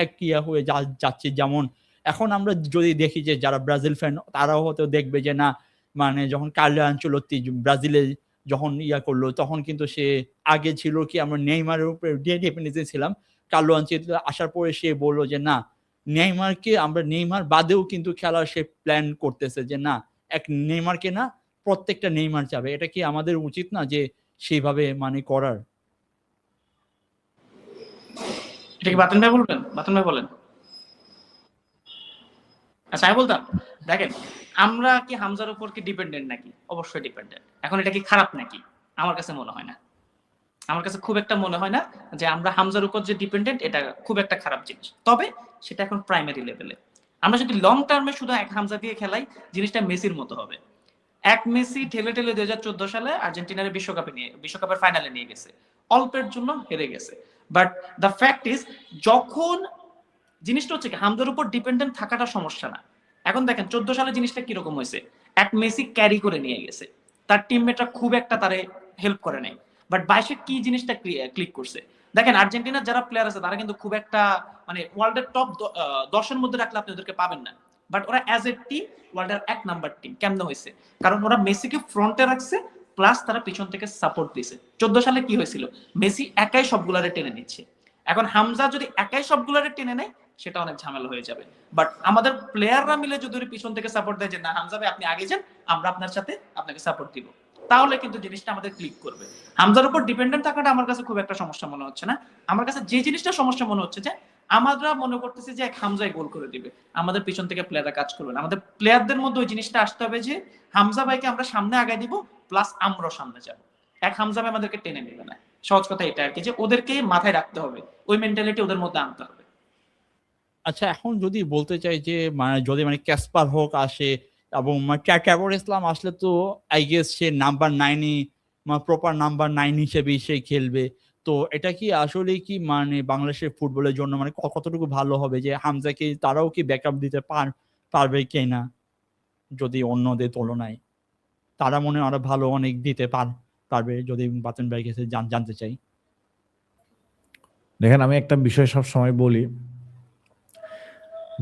এক ইয়া হয়ে যাচ্ছি। যেমন এখন আমরা যদি দেখি যে যারা ব্রাজিল ফ্যান তারাও হয়তো দেখবে যে না মানে যখন কার্লো আনচেলত্তি ব্রাজিলে যখন ইয়া করলো তখন কিন্তু সে আগে ছিল কি আমরা নেইমারের উপরে ডিপেন্ডেন্সি ছিলাম, কার্লো আনচেলত্তি আসার পরে সে বললো যে না নেইমারকে আমরা নেইমার বাদেও কিন্তু খেলার সে প্ল্যান করতেছে, যে না এক নেইমারকে না প্রত্যেকটা নেইমার যাবে। এটা কি আমাদের উচিত না যে সেইভাবে মানে করার? এটা কি বাতন ভাই বলবেন? বাতন ভাই বলেন। আচ্ছা আমি বলতাম, দেখেন আমরা কি হামজার উপর কি ডিপেন্ডেন্ট নাকি? অবশ্যই ডিপেন্ডেন্ট। এখন এটা কি খারাপ নাকি? আমার কাছে মনে হয় না। আমার কাছে খুব একটা মনে হয় না যে আমরা হামজার উপর যে ডিপেন্ডেন্ট এটা খুব একটা খারাপ জিনিস। তবে সেটা এখন প্রাইমারি লেভেলে। আমরা যদি লং টার্মে শুধু এক হামজা দিয়ে খেলাই জিনিসটা মেসির মতো হবে। এক মেসি ঠেলে ঠেলে 2014 সালে আর্জেন্টিনার বিশ্বকাপের ফাইনালে নিয়ে গেছে, অল্পের জন্য হেরে গেছে। বাট দ্য ফ্যাক্ট ইজ যখন জিনিসটা হচ্ছে কি হামজার উপর ডিপেন্ডেন্ট থাকাটা সমস্যা না। এখন দেখেন 14 সালে জিনিসটা কিরকম হয়েছে, এক মেসি ক্যারি করে নিয়ে গেছে, তার টিমমেটরা খুব একটা তারে হেল্প করে নাই। বাট 22-এ কি জিনিসটা ক্লিক করছে দেখেন, আর্জেন্টিনার যারা প্লেয়ার আছে তারা কিন্তু খুব একটা মানে ওয়ার্ল্ডের টপ 10-এর মধ্যে রাখলে আপনি ওদেরকে পাবেন না, বাট ওরা অ্যাজ এ টিম ওয়ার্ল্ডের 1 নাম্বার টিম। কেমনে হয়েছে? কারণ ওরা মেসিকে ফ্রন্টে রাখছে, প্লাস তারা পিছন থেকে সাপোর্ট দিয়েছে। 14 সালে কি হয়েছিল, মেসি একাই সবগুলারে টেনে নিচ্ছে। এখন হামজা যদি একাই সবগুলারে টেনে নেয় সেটা অনেক ঝামেলা হয়ে যাবে। বাট আমাদের প্লেয়াররা মিলে যদি পিছন থেকে সাপোর্ট দেয় যে না হামজা ভাই আপনি আগে যান, আমরা আপনার সাথে আপনাকে সাপোর্ট দিব, তাহলে কিন্তু জিনিসটা আমাদের ক্লিক করবে। হামজার উপর ডিপেন্ডেন্ট থাকাটা আমার কাছে খুব একটা সমস্যা মনে হচ্ছে না। আমার কাছে যে জিনিসটা সমস্যা মনে হচ্ছে যে আমরা মনে করতেছি যে এক হামজাই গোল করে দিবে, আমাদের পিছন থেকে প্লেয়াররা কাজ করবে না। আমাদের প্লেয়ারদের মধ্যে ওই জিনিসটা আসতে হবে যে হামজা ভাইকে আমরা সামনে আগায় দিব, প্লাস আমরাও সামনে যাব, এক হামজা ভাই আমাদেরকে টেনে নেবে না। সহজ কথা এটা আর কি, যে ওদেরকে মাথায় রাখতে হবে, ওই মেন্টালিটি ওদের মধ্যে আনতে হবে। আচ্ছা এখন যদি বলতে চাই যে মানে যদি মানে ক্যাসপার হোক আসে এবং ক্যাবর ইসলাম আসলে তো আই গেস সে নাম্বার 9-ই প্রপার নাম্বার 9 হিসেবে সে খেলবে। তো এটা কি আসলে কি মানে বাংলাদেশের ফুটবলের জন্য মানে কতটুকু ভালো হবে, যে হামজাকে তারাও কি ব্যাকআপ দিতে পারবে কিনা? যদি অন্যদের তুলনায় তারা মনে হয় আরো ভালো অনেক দিতে পারবে, যদি বাতন ভাই কাছে জানতে চাই। দেখেন আমি একটা বিষয় সব সময় বলি,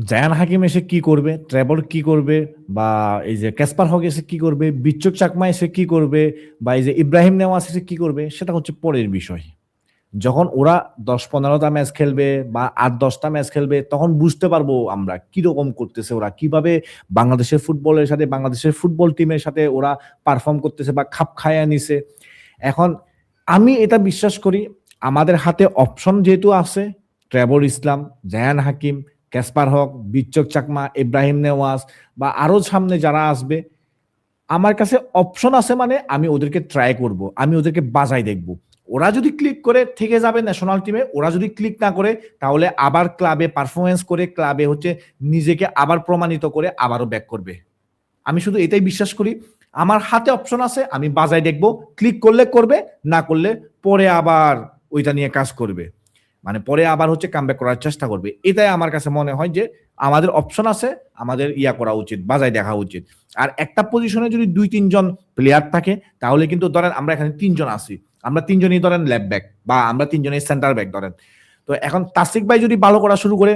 জায়ান হাকিম এসে কি করবে, ট্রেভর কি করবে, বা এই যে ক্যাসপার হক এসে কি করবে, বিচ্চক চাকমা এসে কি করবে, বা এই যে ইব্রাহিম নেওয়াজ এসে কি করবে, সেটা হচ্ছে পরের বিষয়। যখন ওরা 10-15টা ম্যাচ খেলবে বা 8-10টা ম্যাচ খেলবে তখন বুঝতে পারবো আমরা কিরকম করতেছে, ওরা কিভাবে বাংলাদেশের ফুটবলের সাথে বাংলাদেশের ফুটবল টিমের সাথে ওরা পারফর্ম করতেছে বা খাপ খায়া নিছে। এখন আমি এটা বিশ্বাস করি আমাদের হাতে অপশন যেহেতু আছে, ট্রেভর ইসলাম, জায়ান হাকিম, ক্যাসপার হক, বিচ্চক চাকমা, ইব্রাহিম নেওয়াজ বা আরো সামনে যারা আসবে, আমার কাছে অপশন আছে, মানে আমি ওদেরকে ট্রাই করব, আমি ওদেরকে বাজাই দেখব। ওরা যদি ক্লিক করে থেকে যাবে ন্যাশনাল টিমে, ওরা যদি ক্লিক না করে তাহলে আবার ক্লাবে পারফরমেন্স করে ক্লাবে হচ্ছে নিজেকে আবার প্রমাণিত করে আবারও ব্যাক করবে। আমি শুধু এটাই বিশ্বাস করি, আমার হাতে অপশন আছে, আমি বাজায় দেখবো, ক্লিক করলে করবে, না করলে পরে আবার ওইটা নিয়ে কাজ করবে, মানে পরে আবার হচ্ছে কামব্যাক করার চেষ্টা করবে। এটাই আমার কাছে মনে হয় যে আমাদের অপশন আছে, আমাদের ইয়া করা উচিত, বাজায় দেখা উচিত। আর একটা পজিশনে যদি 2-3 জন প্লেয়ার থাকে, তাহলে কিন্তু ধরেন আমরা এখানে 3 জন আছি, আমরা 3জনই ধরেন লেফট ব্যাক বা আমরা 3জনই সেন্টার ব্যাক ধরেন। তো এখন তাসিক ভাই যদি ভালো করা শুরু করে,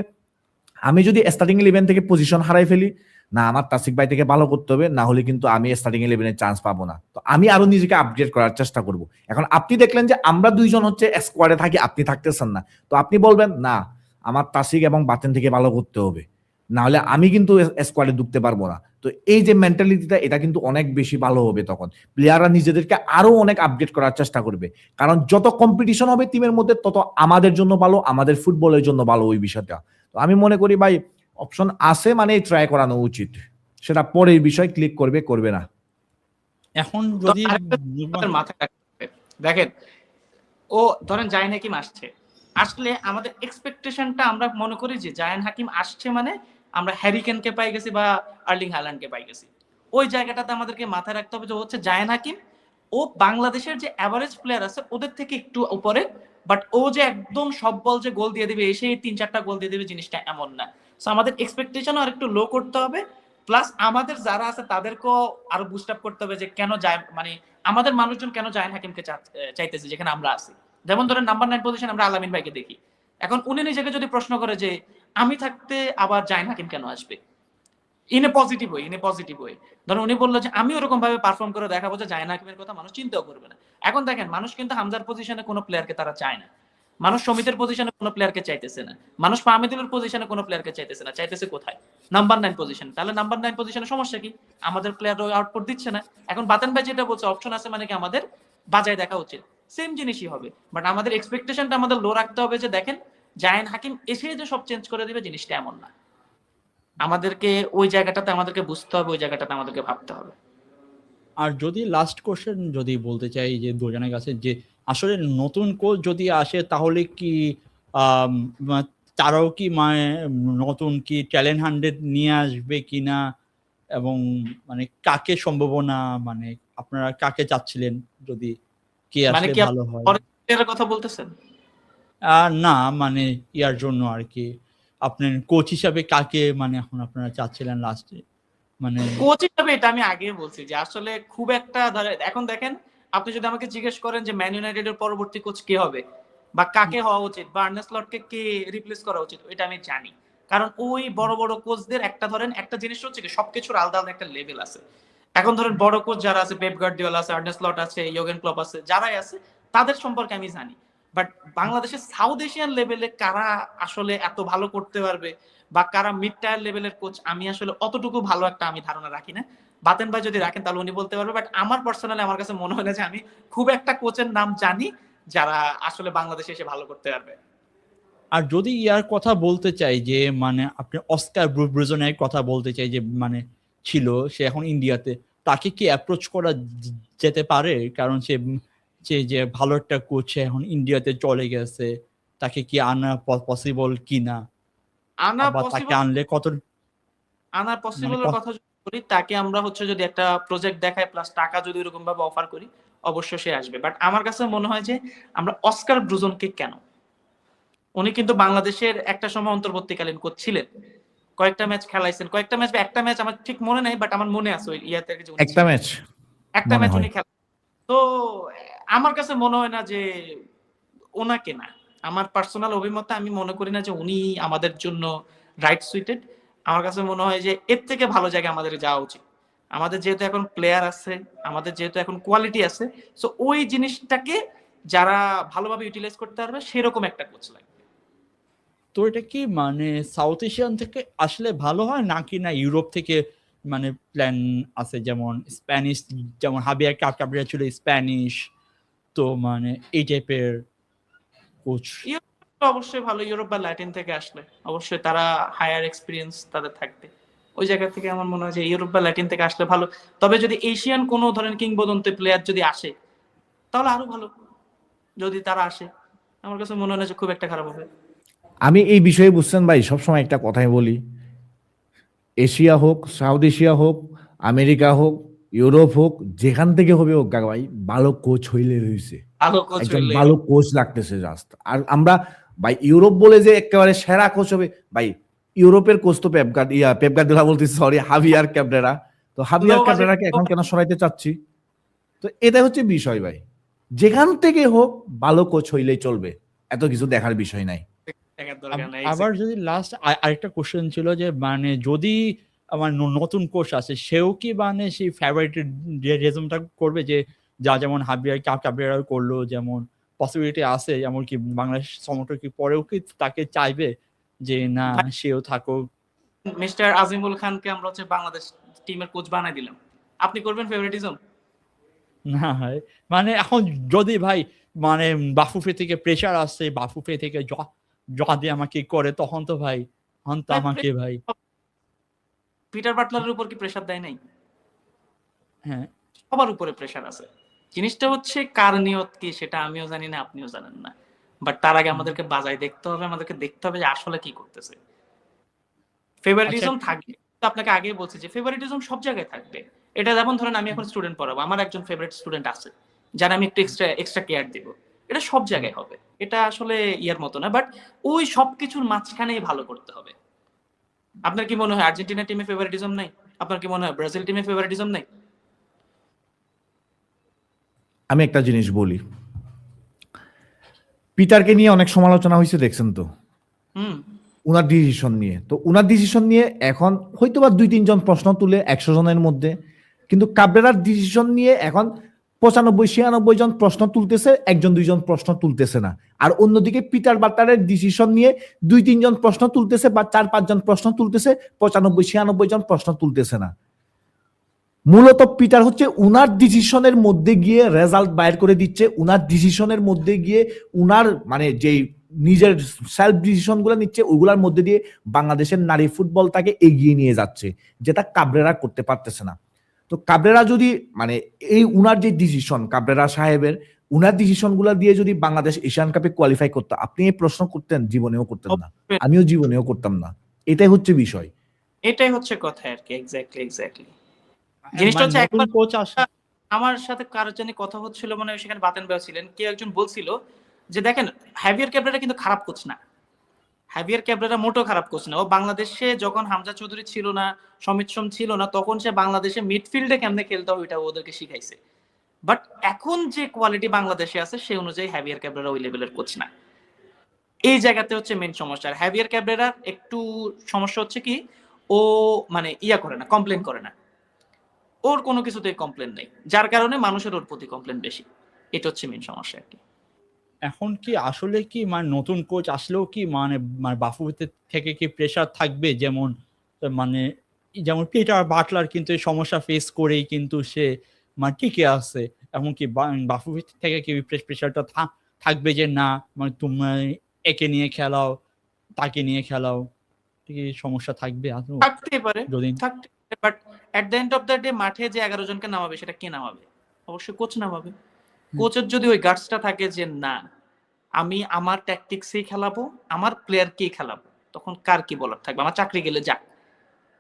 আমি যদি স্টার্টিং 11 থেকে পজিশন হারাই ফেলি, না আমার তাসিক ভাই থেকে ভালো করতে হবে, না হলে কিন্তু আমি স্টার্টিং 11-এ চান্স পাবো না। তো আমি আরো নিজেকে আপগ্রেড করার চেষ্টা করব। এখন আপনি দেখলেন যে আমরা 2জন হচ্ছে স্কোয়াডে থাকি, আপনি থাকতেছেন না, তো আপনি বলবেন না আমার তাসিক এবং বাতেন থেকে ভালো করতে হবে, না হলে আমি কিন্তু স্কোয়াডে ঢুকতে পারবো না। তো এই যে মেন্টালিটিটা, এটা কিন্তু অনেক বেশি ভালো হবে। তখন প্লেয়াররা নিজেদেরকে আরো অনেক আপডেট করার চেষ্টা করবে, কারণ যত কম্পিটিশন হবে টিমের মধ্যে, তত আমাদের জন্য ভালো, আমাদের ফুটবলের জন্য ভালো ওই বিষয়টা। তো আমি মনে করি ভাই অপশন আছে মানে ট্রাই করানো উচিত, সেটা পরের বিষয়, ক্লিক করবে করবে না। এখন তো যদি আরেকটা আমাদের মাথায় রাখতে হবে, দেখেন ও ধরেন জায়েন হাকিম আসলে আমাদের এক্সপেকটেশনটা আমরা মনে করি যে জায়েন হাকিম আসছে মানে আমরা হ্যারিকেনকে পাই গেছি বা আর্লিং হাল্যান্ডকে পাই গেছি। ওই জায়গাটাতে আমাদেরকে মাথায় রাখতে হবে যে হচ্ছে জায়েন হাকিম ও বাংলাদেশের যে অ্যাভারেজ প্লেয়ার আছে ওদের থেকে একটু উপরে, বাট ও যে একদম সব বল যে গোল দিয়ে দিবে, এসে 3-4টা গোল দিয়ে দিবে, জিনিসটা এমন না। সো আমাদের এক্সপেকটেশন আর একটু লো করতে হবে, প্লাস আমাদের যারা আছে তাদেরকেও আরো বুস্ট আপ করতে হবে যে কেন যায়, মানে আমাদের মানুষজন কেন জায়েন হাকিমকে চাইতেছে যেখানে আমরা আছি। যেমন ধরেন নাম্বার 9 পজিশন আমরা আলামিন ভাইকে দেখি, এখন উনি নিজেকে যদি প্রশ্ন করে যে আমি থাকতে আবার জায়েন হাকিম কেন আসবে, ইন এ পজিটিভ ওয়ে ধরুন উনি বললো যে আমি ওরকম ভাবে পারফর্ম করে দেখাবো যে জায়েন হাকিমের কথা মানুষ চিন্তাও করবে না। এখন দেখেন মানুষ কিন্তু হামজার পজিশনে কোনো প্লেয়ারকে তারা চায় না, মানুষ সমিতের পজিশনে কোনো প্লেয়ারকে চাইতেছে না, মানুষ ফাহমিদুলের পজিশনে কোনো প্লেয়ারকে চাইতেছে না, চাইতেছে কোথায়? Number 9 position. তাহলে নাম্বার 9 পজিশনে সমস্যা কি? আমাদের প্লেয়ার আউটপুট দিচ্ছে না। এখন বাতেন ভাই যেটা বলছে অপশন আছে মানে কি আমাদের বাজায় দেখা উচিত, সেম জিনিসই হবে, বাট আমাদের এক্সপেকটেশনটা আমাদের লো রাখতে হবে যে দেখেন জায়েন হাকিম এসে যে সব চেঞ্জ করে দিবে, জিনিসটা এমন না। আমাদেরকে ওই জায়গাটাতে আমাদেরকে বুঝতে হবে, ওই জায়গাটাতে আমাদেরকে ভাবতে হবে। আর যদি লাস্ট কোশ্চেন যদি বলতে চাই যে দুজনের কাছে, যে আসলে নতুন কোচ যদি আসে তাহলে কি আম, তারাও কি মানে নতুন কি ট্যালেন্ট হান্ড্রেড নিয়ে আসবে কিনা, এবং মানে কাকে সম্ভাবনা, মানে আপনারা কাকে চাচ্ছিলেন, যদি কে মানে আসলে কি ভালো হয়? পরের কথা বলতেছেন? না মানে ইয়ার জন্য আর কি, আপনার কোচ হিসাবে কাকে মানে এখন আপনারা চাচ্ছিলেন লাস্টে, মানে কোচ হিসেবে এটা আমি আগেই বলছি যে আসলে খুব একটা ধরে, এখন দেখেন আপনি যদি আমাকে জিজ্ঞেস করেন যে ম্যান ইউনাইটেডের পরবর্তী কোচ কে হবে বা কাকে হওয়া উচিত বা আর্নে স্লটকে কে রিপ্লেস করা উচিত, ওইটা আমি জানি। কারণ ওই বড় বড় কোচদের একটা ধরেন একটা জিনিস হচ্ছে কি সবকিছুর আলাদা আলাদা একটা লেভেল আছে। এখন ধরেন বড় কোচ যারা আছে, পেপ গার্দিওলা আছে, আর্নে স্লট আছে, ইয়োগেন ক্লপ আছে, যারাই আছে তাদের সম্পর্কে আমি জানি। বাট বাংলাদেশের সাউথ এশিয়ান লেভেলে কারা আসলে এত ভালো করতে পারবে বা কারা মিড টায়ার লেভেলের কোচ, আমি আসলে অতটুকু ভালো একটা আমি ধারণা রাখি না। বাতেন ভাই যদি রাখেন তাহলে উনি বলতে পারবে, বাট আমার পার্সোনালি আমার কাছে মনে হয় না যে আমি খুব একটা কোচের নাম জানি যারা আসলে বাংলাদেশে এসে ভালো করতে পারবে। আর যদি ইয়ার কথা বলতে চাই যে মানে আপনি অস্কার ব্রুজনের কথা বলতে চাই, যে মানে ছিল সে এখন ইন্ডিয়াতে, তাকে কি অ্যাপ্রোচ করা যেতে পারে? কারণ সে যে ভালো একটা কোচ, সে এখন ইন্ডিয়াতে চলে গেছে, তাকে কি আনা পসিবল কিনা, আনা বা তাকে পসিবল, আনলে কত আনা মানে পসিবলের কথা যদি বলি, তাকে আমরা হচ্ছে যদি একটা প্রজেক্ট দেখাই প্লাস টাকা যদি এরকম ভাবে অফার করি অবশ্যই সে আসবে। বাট আমার কাছে মনে হয় যে আমরা অস্কার ব্রুজনকে কেন, উনি কিন্তু বাংলাদেশের একটা সময় অন্তর্বর্তীকালীন কোচ ছিলেন, কয়েকটা ম্যাচ খেলাইছেন, কয়েকটা ম্যাচ বা একটা ম্যাচ আমার ঠিক মনে নাই, বাট আমার মনে আছে ওই ইয়াতে যে উনি একটা ম্যাচ একটা মনে ম্যাচ হয়। উনি খেলেন। তো আমার কাছে মনে হয় না যে ওনাকে না, আমার পার্সোনাল অভিমতে আমি মনে করি না যে উনি আমাদের জন্য রাইট সুইটেড। আমার কাছে মনে হয় যে এর থেকে ভালো জায়গায় আমাদের যাওয়া উচিত। আমাদের যেহেতু এখন প্লেয়ার আছে, আমাদের যেহেতু এখন কোয়ালিটি আছে, সো ওই জিনিসটাকে যারা ভালোভাবে ইউটিলাইজ করতে পারবে সেরকম একটা কোচ লাগবে। তো এটা কি মানে সাউথ এশিয়ান থেকে আসলে ভালো হয় নাকি না ইউরোপ থেকে মানে প্ল্যান আছে, যেমন স্প্যানিশ, যেমন হাবিয়ার ক্যাপ্টেনরা ছিল স্প্যানিশ, তো মানে এই টাইপের কোচ? ইউরোপ তো অবশ্যই ভালো, ইউরোপ বা ল্যাটিন থেকে আসলে অবশ্যই তারা হায়ার এক্সপিরিয়েন্স তাদের থাকবে। ওই জায়গা থেকে আমার মনে হয় যে ইউরোপ বা ল্যাটিন থেকে আসলে ভালো। তবে যদি এশিয়ান কোনো ধরেন কিংবদন্তি প্লেয়ার যদি আসে তাহলে আরো ভালো, যদি তারা আসে আমার কাছে মনে হয় না যে খুব একটা খারাপ হবে। আমি এই বিষয়ে বুঝছেন ভাই সবসময় একটা কথাই বলি, এশিয়া হোক, সাউথ এশিয়া হোক, আমেরিকা হোক, ইউরোপ হোক, যেখান থেকে হবে হোক কাকা ভাই, ভালো কোচ হইলে হয়েছে। ভালো কোচ একজন হইলে ভালো কোচ লাগতেছে জাস্ট। আর আমরা ভাই ইউরোপ বলে যে একেবারে সেরা কোচ হবে ভাই, ইউরোপের কোচ তো পেপ গার্দিওলা বলতেছি, সরি, হাভিয়ার ক্যাবরেরা। তো হাভিয়ার Low budget- ক্যাবরেরাকে এখন কেন সরাইতে চাচ্ছি? তো এটাই হচ্ছে বিষয় ভাই, যেখান থেকে হোক ভালো কোচ হইলেই চলবে, এত কিছু দেখার বিষয় নাই। টাকার দরকার নাই। আবার যদি লাস্ট আরেকটা কোশ্চেন ছিল যে মানে যদি আমার নতুন কোচ আছে সেও কি মানে সেই ফেভারিটিজমটা করবে, যে যেমন হাবিয়ার ক্যাবরেরা করলো, যেমন পসিবিলিটি আছে, যেমন কি বাংলাদেশ সমর্থক কি পরেও কি তাকে চাইবে যে না সেও থাকুক? মিস্টার আজিমুল খানকে আমরা হচ্ছে বাংলাদেশ টিমের কোচ বানাই দিলাম, আপনি করবেন ফেভারিটিজম? না ভাই, মানে এখন যদি ভাই মানে বাফুফে থেকে প্রেশার আসছে, বাফুফে থেকে যদি আমাকে করে, তখন তো ভাই আমাকে ভাই পিটার বাটলারের উপর কি প্রেসার দেয় নাই? হ্যাঁ সবার উপরে প্রেসার আছে। জিনিসটা হচ্ছে কার নিয়ত কি সেটা আমিও জানি না, আপনিও জানেন না, বাট তার আগে আমাদেরকে বাজায় দেখতে হবে, আমাদেরকে দেখতে হবে যে আসলে কি করতেছে। ফেভারিটিজম থাকবে, তো আপনাকে আগেই বলছি যে ফেভারিটিজম সব জায়গায় থাকবে। এটা যেমন ধরেন আমি এখন স্টুডেন্ট পড়াবো, আমার একজন ফেভারিট স্টুডেন্ট আছে যারা আমি একটু এক্সট্রা কেয়ার দিব, এটা সব জায়গায় হবে, এটা আসলে ইয়ার মতো না, বাট ওই সবকিছুর মাঝখানেই ভালো করতে হবে। আপনার কি মনে হয় আর্জেন্টিনা টিমে ফেভারিটিজম নাই? আপনার কি মনে হয় ব্রাজিল টিমে ফেভারিটিজম নাই? আমি একটা জিনিস বলি, পিটারকে নিয়ে অনেক সমালোচনা হয়েছে, দেখছেন তো হুম, উনার ডিসিশন নিয়ে। তো উনার ডিসিশন নিয়ে এখন হয়তোবা 2-3 জন প্রশ্ন তুলে 100 জনের মধ্যে, কিন্তু কাবরেরার ডিসিশন নিয়ে এখন 95-96 জন প্রশ্ন তুলতেছে, 1-2 জন প্রশ্ন তুলতেছে না। আর অন্যদিকে পিটার বাটলারের ডিসিশন নিয়ে 2-3 জন প্রশ্ন তুলতেছে, বা 4-5 জন প্রশ্ন তুলতেছে, 95-96 জন প্রশ্ন তুলতেছে না। মূলত পিটার হচ্ছে উনার ডিসিশনের মধ্যে গিয়ে রেজাল্ট বাইর করে দিচ্ছে, উনার ডিসিশনের মধ্যে গিয়ে উনার মানে যেই নিজের সেলফ ডিসিশন গুলো নিচ্ছে, ওইগুলোর মধ্যে দিয়ে বাংলাদেশের নারী ফুটবলটাকে এগিয়ে নিয়ে যাচ্ছে, যেটা কাবরেরা করতে পারতেছে না। তো কাবরেরা যদি মানে এই উনার যে ডিসিশন, কাবরেরা সাহেবের উনার ডিসিশন গুলা দিয়ে যদি বাংলাদেশ এশিয়ান কাপে কোয়ালিফাই করতো, আপনি এই প্রশ্ন করতেন? জীবনেও করতেন না, আমিও জীবনেও করতাম না। এটাই হচ্ছে বিষয়, এটাই হচ্ছে কথা আর কি। এক্স্যাক্টলি জিনিসটা হচ্ছে একবার কোচ আসে আমার সাথে কারোর জানি কথা হচ্ছিল, মানে সেখানে বাতেন ভাই ছিলেন, কেউ একজন বলছিল যে দেখেন হ্যাভিয়ার ক্যাবরেরা কিন্তু খারাপ কোচ না, হ্যাভিয়ার ক্যাবরেরা মোটেও খারাপ কোচ না। ও বাংলাদেশে যখন হামজা চৌধুরী ছিল না, সমিত সোম ছিল না, তখন সে বাংলাদেশে মিডফিল্ডে কেমনে খেলতে হয় ওইটা ওদেরকে শিখাইছে। বাট এখন যে কোয়ালিটি বাংলাদেশে আছে সে অনুযায়ী হ্যাভিয়ার ক্যাবরেরা ওই লেভেলের কোচ না। এই জায়গাতে হচ্ছে মেন সমস্যা। আর হ্যাভিয়ার ক্যাবরেরার একটু সমস্যা হচ্ছে কি, ও মানে ইয়া করে না, কমপ্লেন করে না, ওর কোনো কিছুতেই কমপ্লেন নেই, যার কারণে মানুষের ওর প্রতি কমপ্লেন বেশি। এটা হচ্ছে মেন সমস্যা আর কি। এখন কি আসলে কি মানে নতুন কোচ আসলেও কি মানে বাফুফে থেকে কি প্রেসার থাকবে? মানে যেমন পিটার বাটলার কিন্তু এই সমস্যা ফেস করেই কিন্তু সে মানে টিকে আছে। এখন কি বাফুফে থেকে কি প্রেসারটা থাকবে যে না মানে তুমি একে নিয়ে খেলাও, তাকে নিয়ে খেলাও, কি সমস্যা থাকবে আদৌ? থাকতেই পারে, যদি থাকতে পারে, but at the end of the day মাঠে যে 11 জনকে নামাবে সেটা কে নামাবে? অবশ্যই কোচ নামাবে। কোচের যদি ওই গাটসটা থাকে যে না আমি আমার ট্যাকটিক্সেই খেলাবো, আমার প্লেয়ারকেই খেলাবো, তখন কার কি বলার থাকবে? আমার চাকরি গেলে যাক।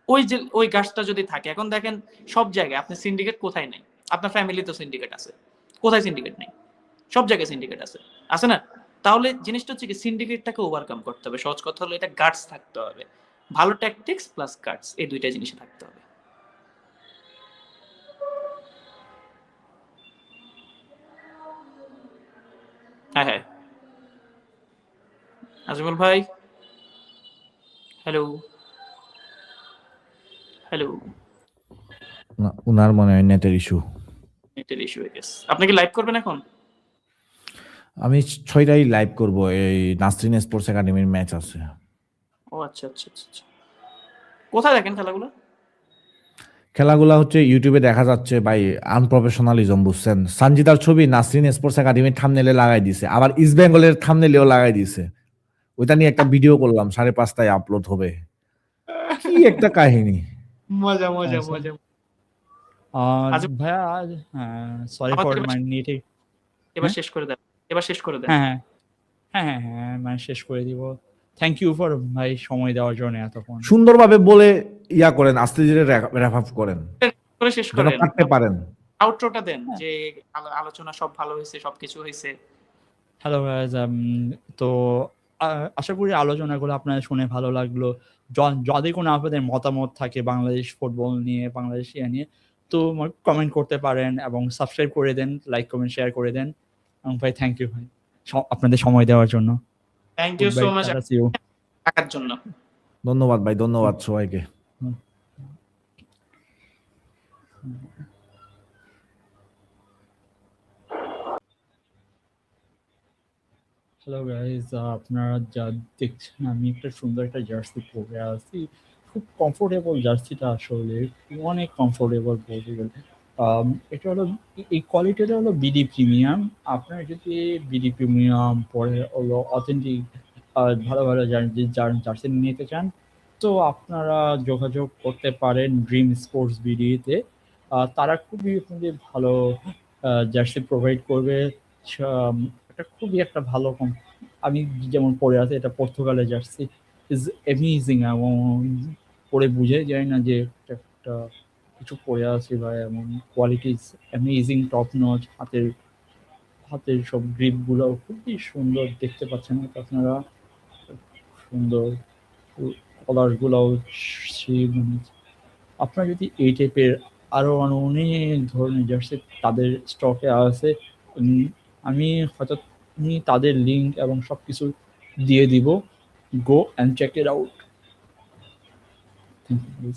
ওই যে ওই গাছটা যদি থাকে, এখন দেখেন সব জায়গায় আপনি সিন্ডিকেট কোথায় নেই? আপনার ফ্যামিলি তো সিন্ডিকেট আছে, কোথায় সিন্ডিকেট নেই? সব জায়গায় সিন্ডিকেট আছে, আছে না? তাহলে জিনিসটা হচ্ছে কি সিন্ডিকেটটাকে ওভারকাম করতে হবে। সহজ কথা হলো এটা গাটস থাকতে হবে, ভালো ট্যাকটিক্স প্লাস গাটস, এই দুইটা জিনিস থাকতে হবে। হ্যাঁ হ্যাঁ, আজমল ভাই, হ্যালো হ্যালো, উনার মনে হয় নেটের ইস্যু। নেটের ইস্যু হয়ে গেছে। আপনি কি লাইভ করবেন এখন? আমি 6টায় লাইভ করব, এই নাসরিন স্পোর্টস একাডেমির ম্যাচ আছে। ও আচ্ছা আচ্ছা আচ্ছা আচ্ছা। কোথায় দেখেন খেলাগুলো? খেলাগুলা হচ্ছে ইউটিউবে দেখা যাচ্ছে ভাই, আনপ্রফেশনালিজম বুঝছেন। সানজিদার ছবি নাসরিন স্পোর্টস একাডেমির থাম্বনেলে লাগাই দিছে, আবার ইস্ট বেঙ্গলের থাম্বনেলেও লাগাই দিছে। ওইটা নিয়ে একটা ভিডিও করলাম, 5:30টায় আপলোড হবে। কি একটা কাহিনী! মজা মজা আচ্ছা। মজা। ভাইয়া সরি ফর আমাদের মাই নেট। এবার শেষ করে দেন, এবার শেষ করে দেন। হ্যাঁ হ্যাঁ হ্যাঁ হ্যাঁ মানে শেষ করে দিব। থ্যাংক ইউ ফর ভাই সময় দেওয়ার জন্য এতক্ষণ। সুন্দরভাবে বলে ইয়া করেন, আস্তে ধীরে র্যাপ আপ করেন। করে শেষ যেন করেন, পারতে পারেন। আউটরোটা দেন হ্যাঁ। যে আলোচনা সব ভালো হয়েছে, সবকিছু হয়েছে। হ্যালো গাইজ, তো আশা করি আলোচনাগুলো আপনার শুনে ভালো লাগলো। যদি কোনো আপনাদের মতামত থাকে বাংলাদেশ ফুটবল নিয়ে, বাংলাদেশ নিয়ে, তো কমেন্ট করতে পারেন এবং সাবস্ক্রাইব করে দেন, লাইক কমেন্ট শেয়ার করে দেন। এবং ভাই থ্যাংক ইউ ভাই আপনাদের সময় দেওয়ার জন্য। Thank you so much tata, see you. থাকার জন্য। ধন্যবাদ ভাই, ধন্যবাদ সবাইকে। হ্যালো গাইজ, আপনারা যা দেখছেন আমি একটা সুন্দর একটা জার্সি পরে আছি। খুব কমফোর্টেবল জার্সিটা, আসলে অনেক কমফোর্টেবল বলতে গেলে। এটা হলো, এই কোয়ালিটিটা হলো বিডি প্রিমিয়াম। আপনারা যদি বিডি প্রিমিয়াম পরে হলো অথেন্টিক ভালো ভালো জার্সি নিতে চান, তো আপনারা যোগাযোগ করতে পারেন ড্রিম স্পোর্টস বিডিতে। তারা খুবই আপনাদের ভালো জার্সি প্রোভাইড করবে। এটা খুবই একটা ভালো আমি যেমন পরে আছি, এটা পর্তুগালের জার্সি, ইজ অ্যামেজিং, এবং পরে বুঝে যায় না যে একটা কিছু পরে আছি ভাই, এমন কোয়ালিটি অ্যামেজিং, টপ নচ। হাতের সব গ্রিপগুলো খুবই সুন্দর, দেখতে পাচ্ছেন হয়তো আপনারা, সুন্দর কলারগুলোও সেই আপনারা যদি এই টাইপের আরো অনেক ধরনের জার্সি তাদের স্টকে আছে, আমি হয়তো তাদের লিঙ্ক এবং সবকিছু দিয়ে দিব। Go and check it out. Thank you.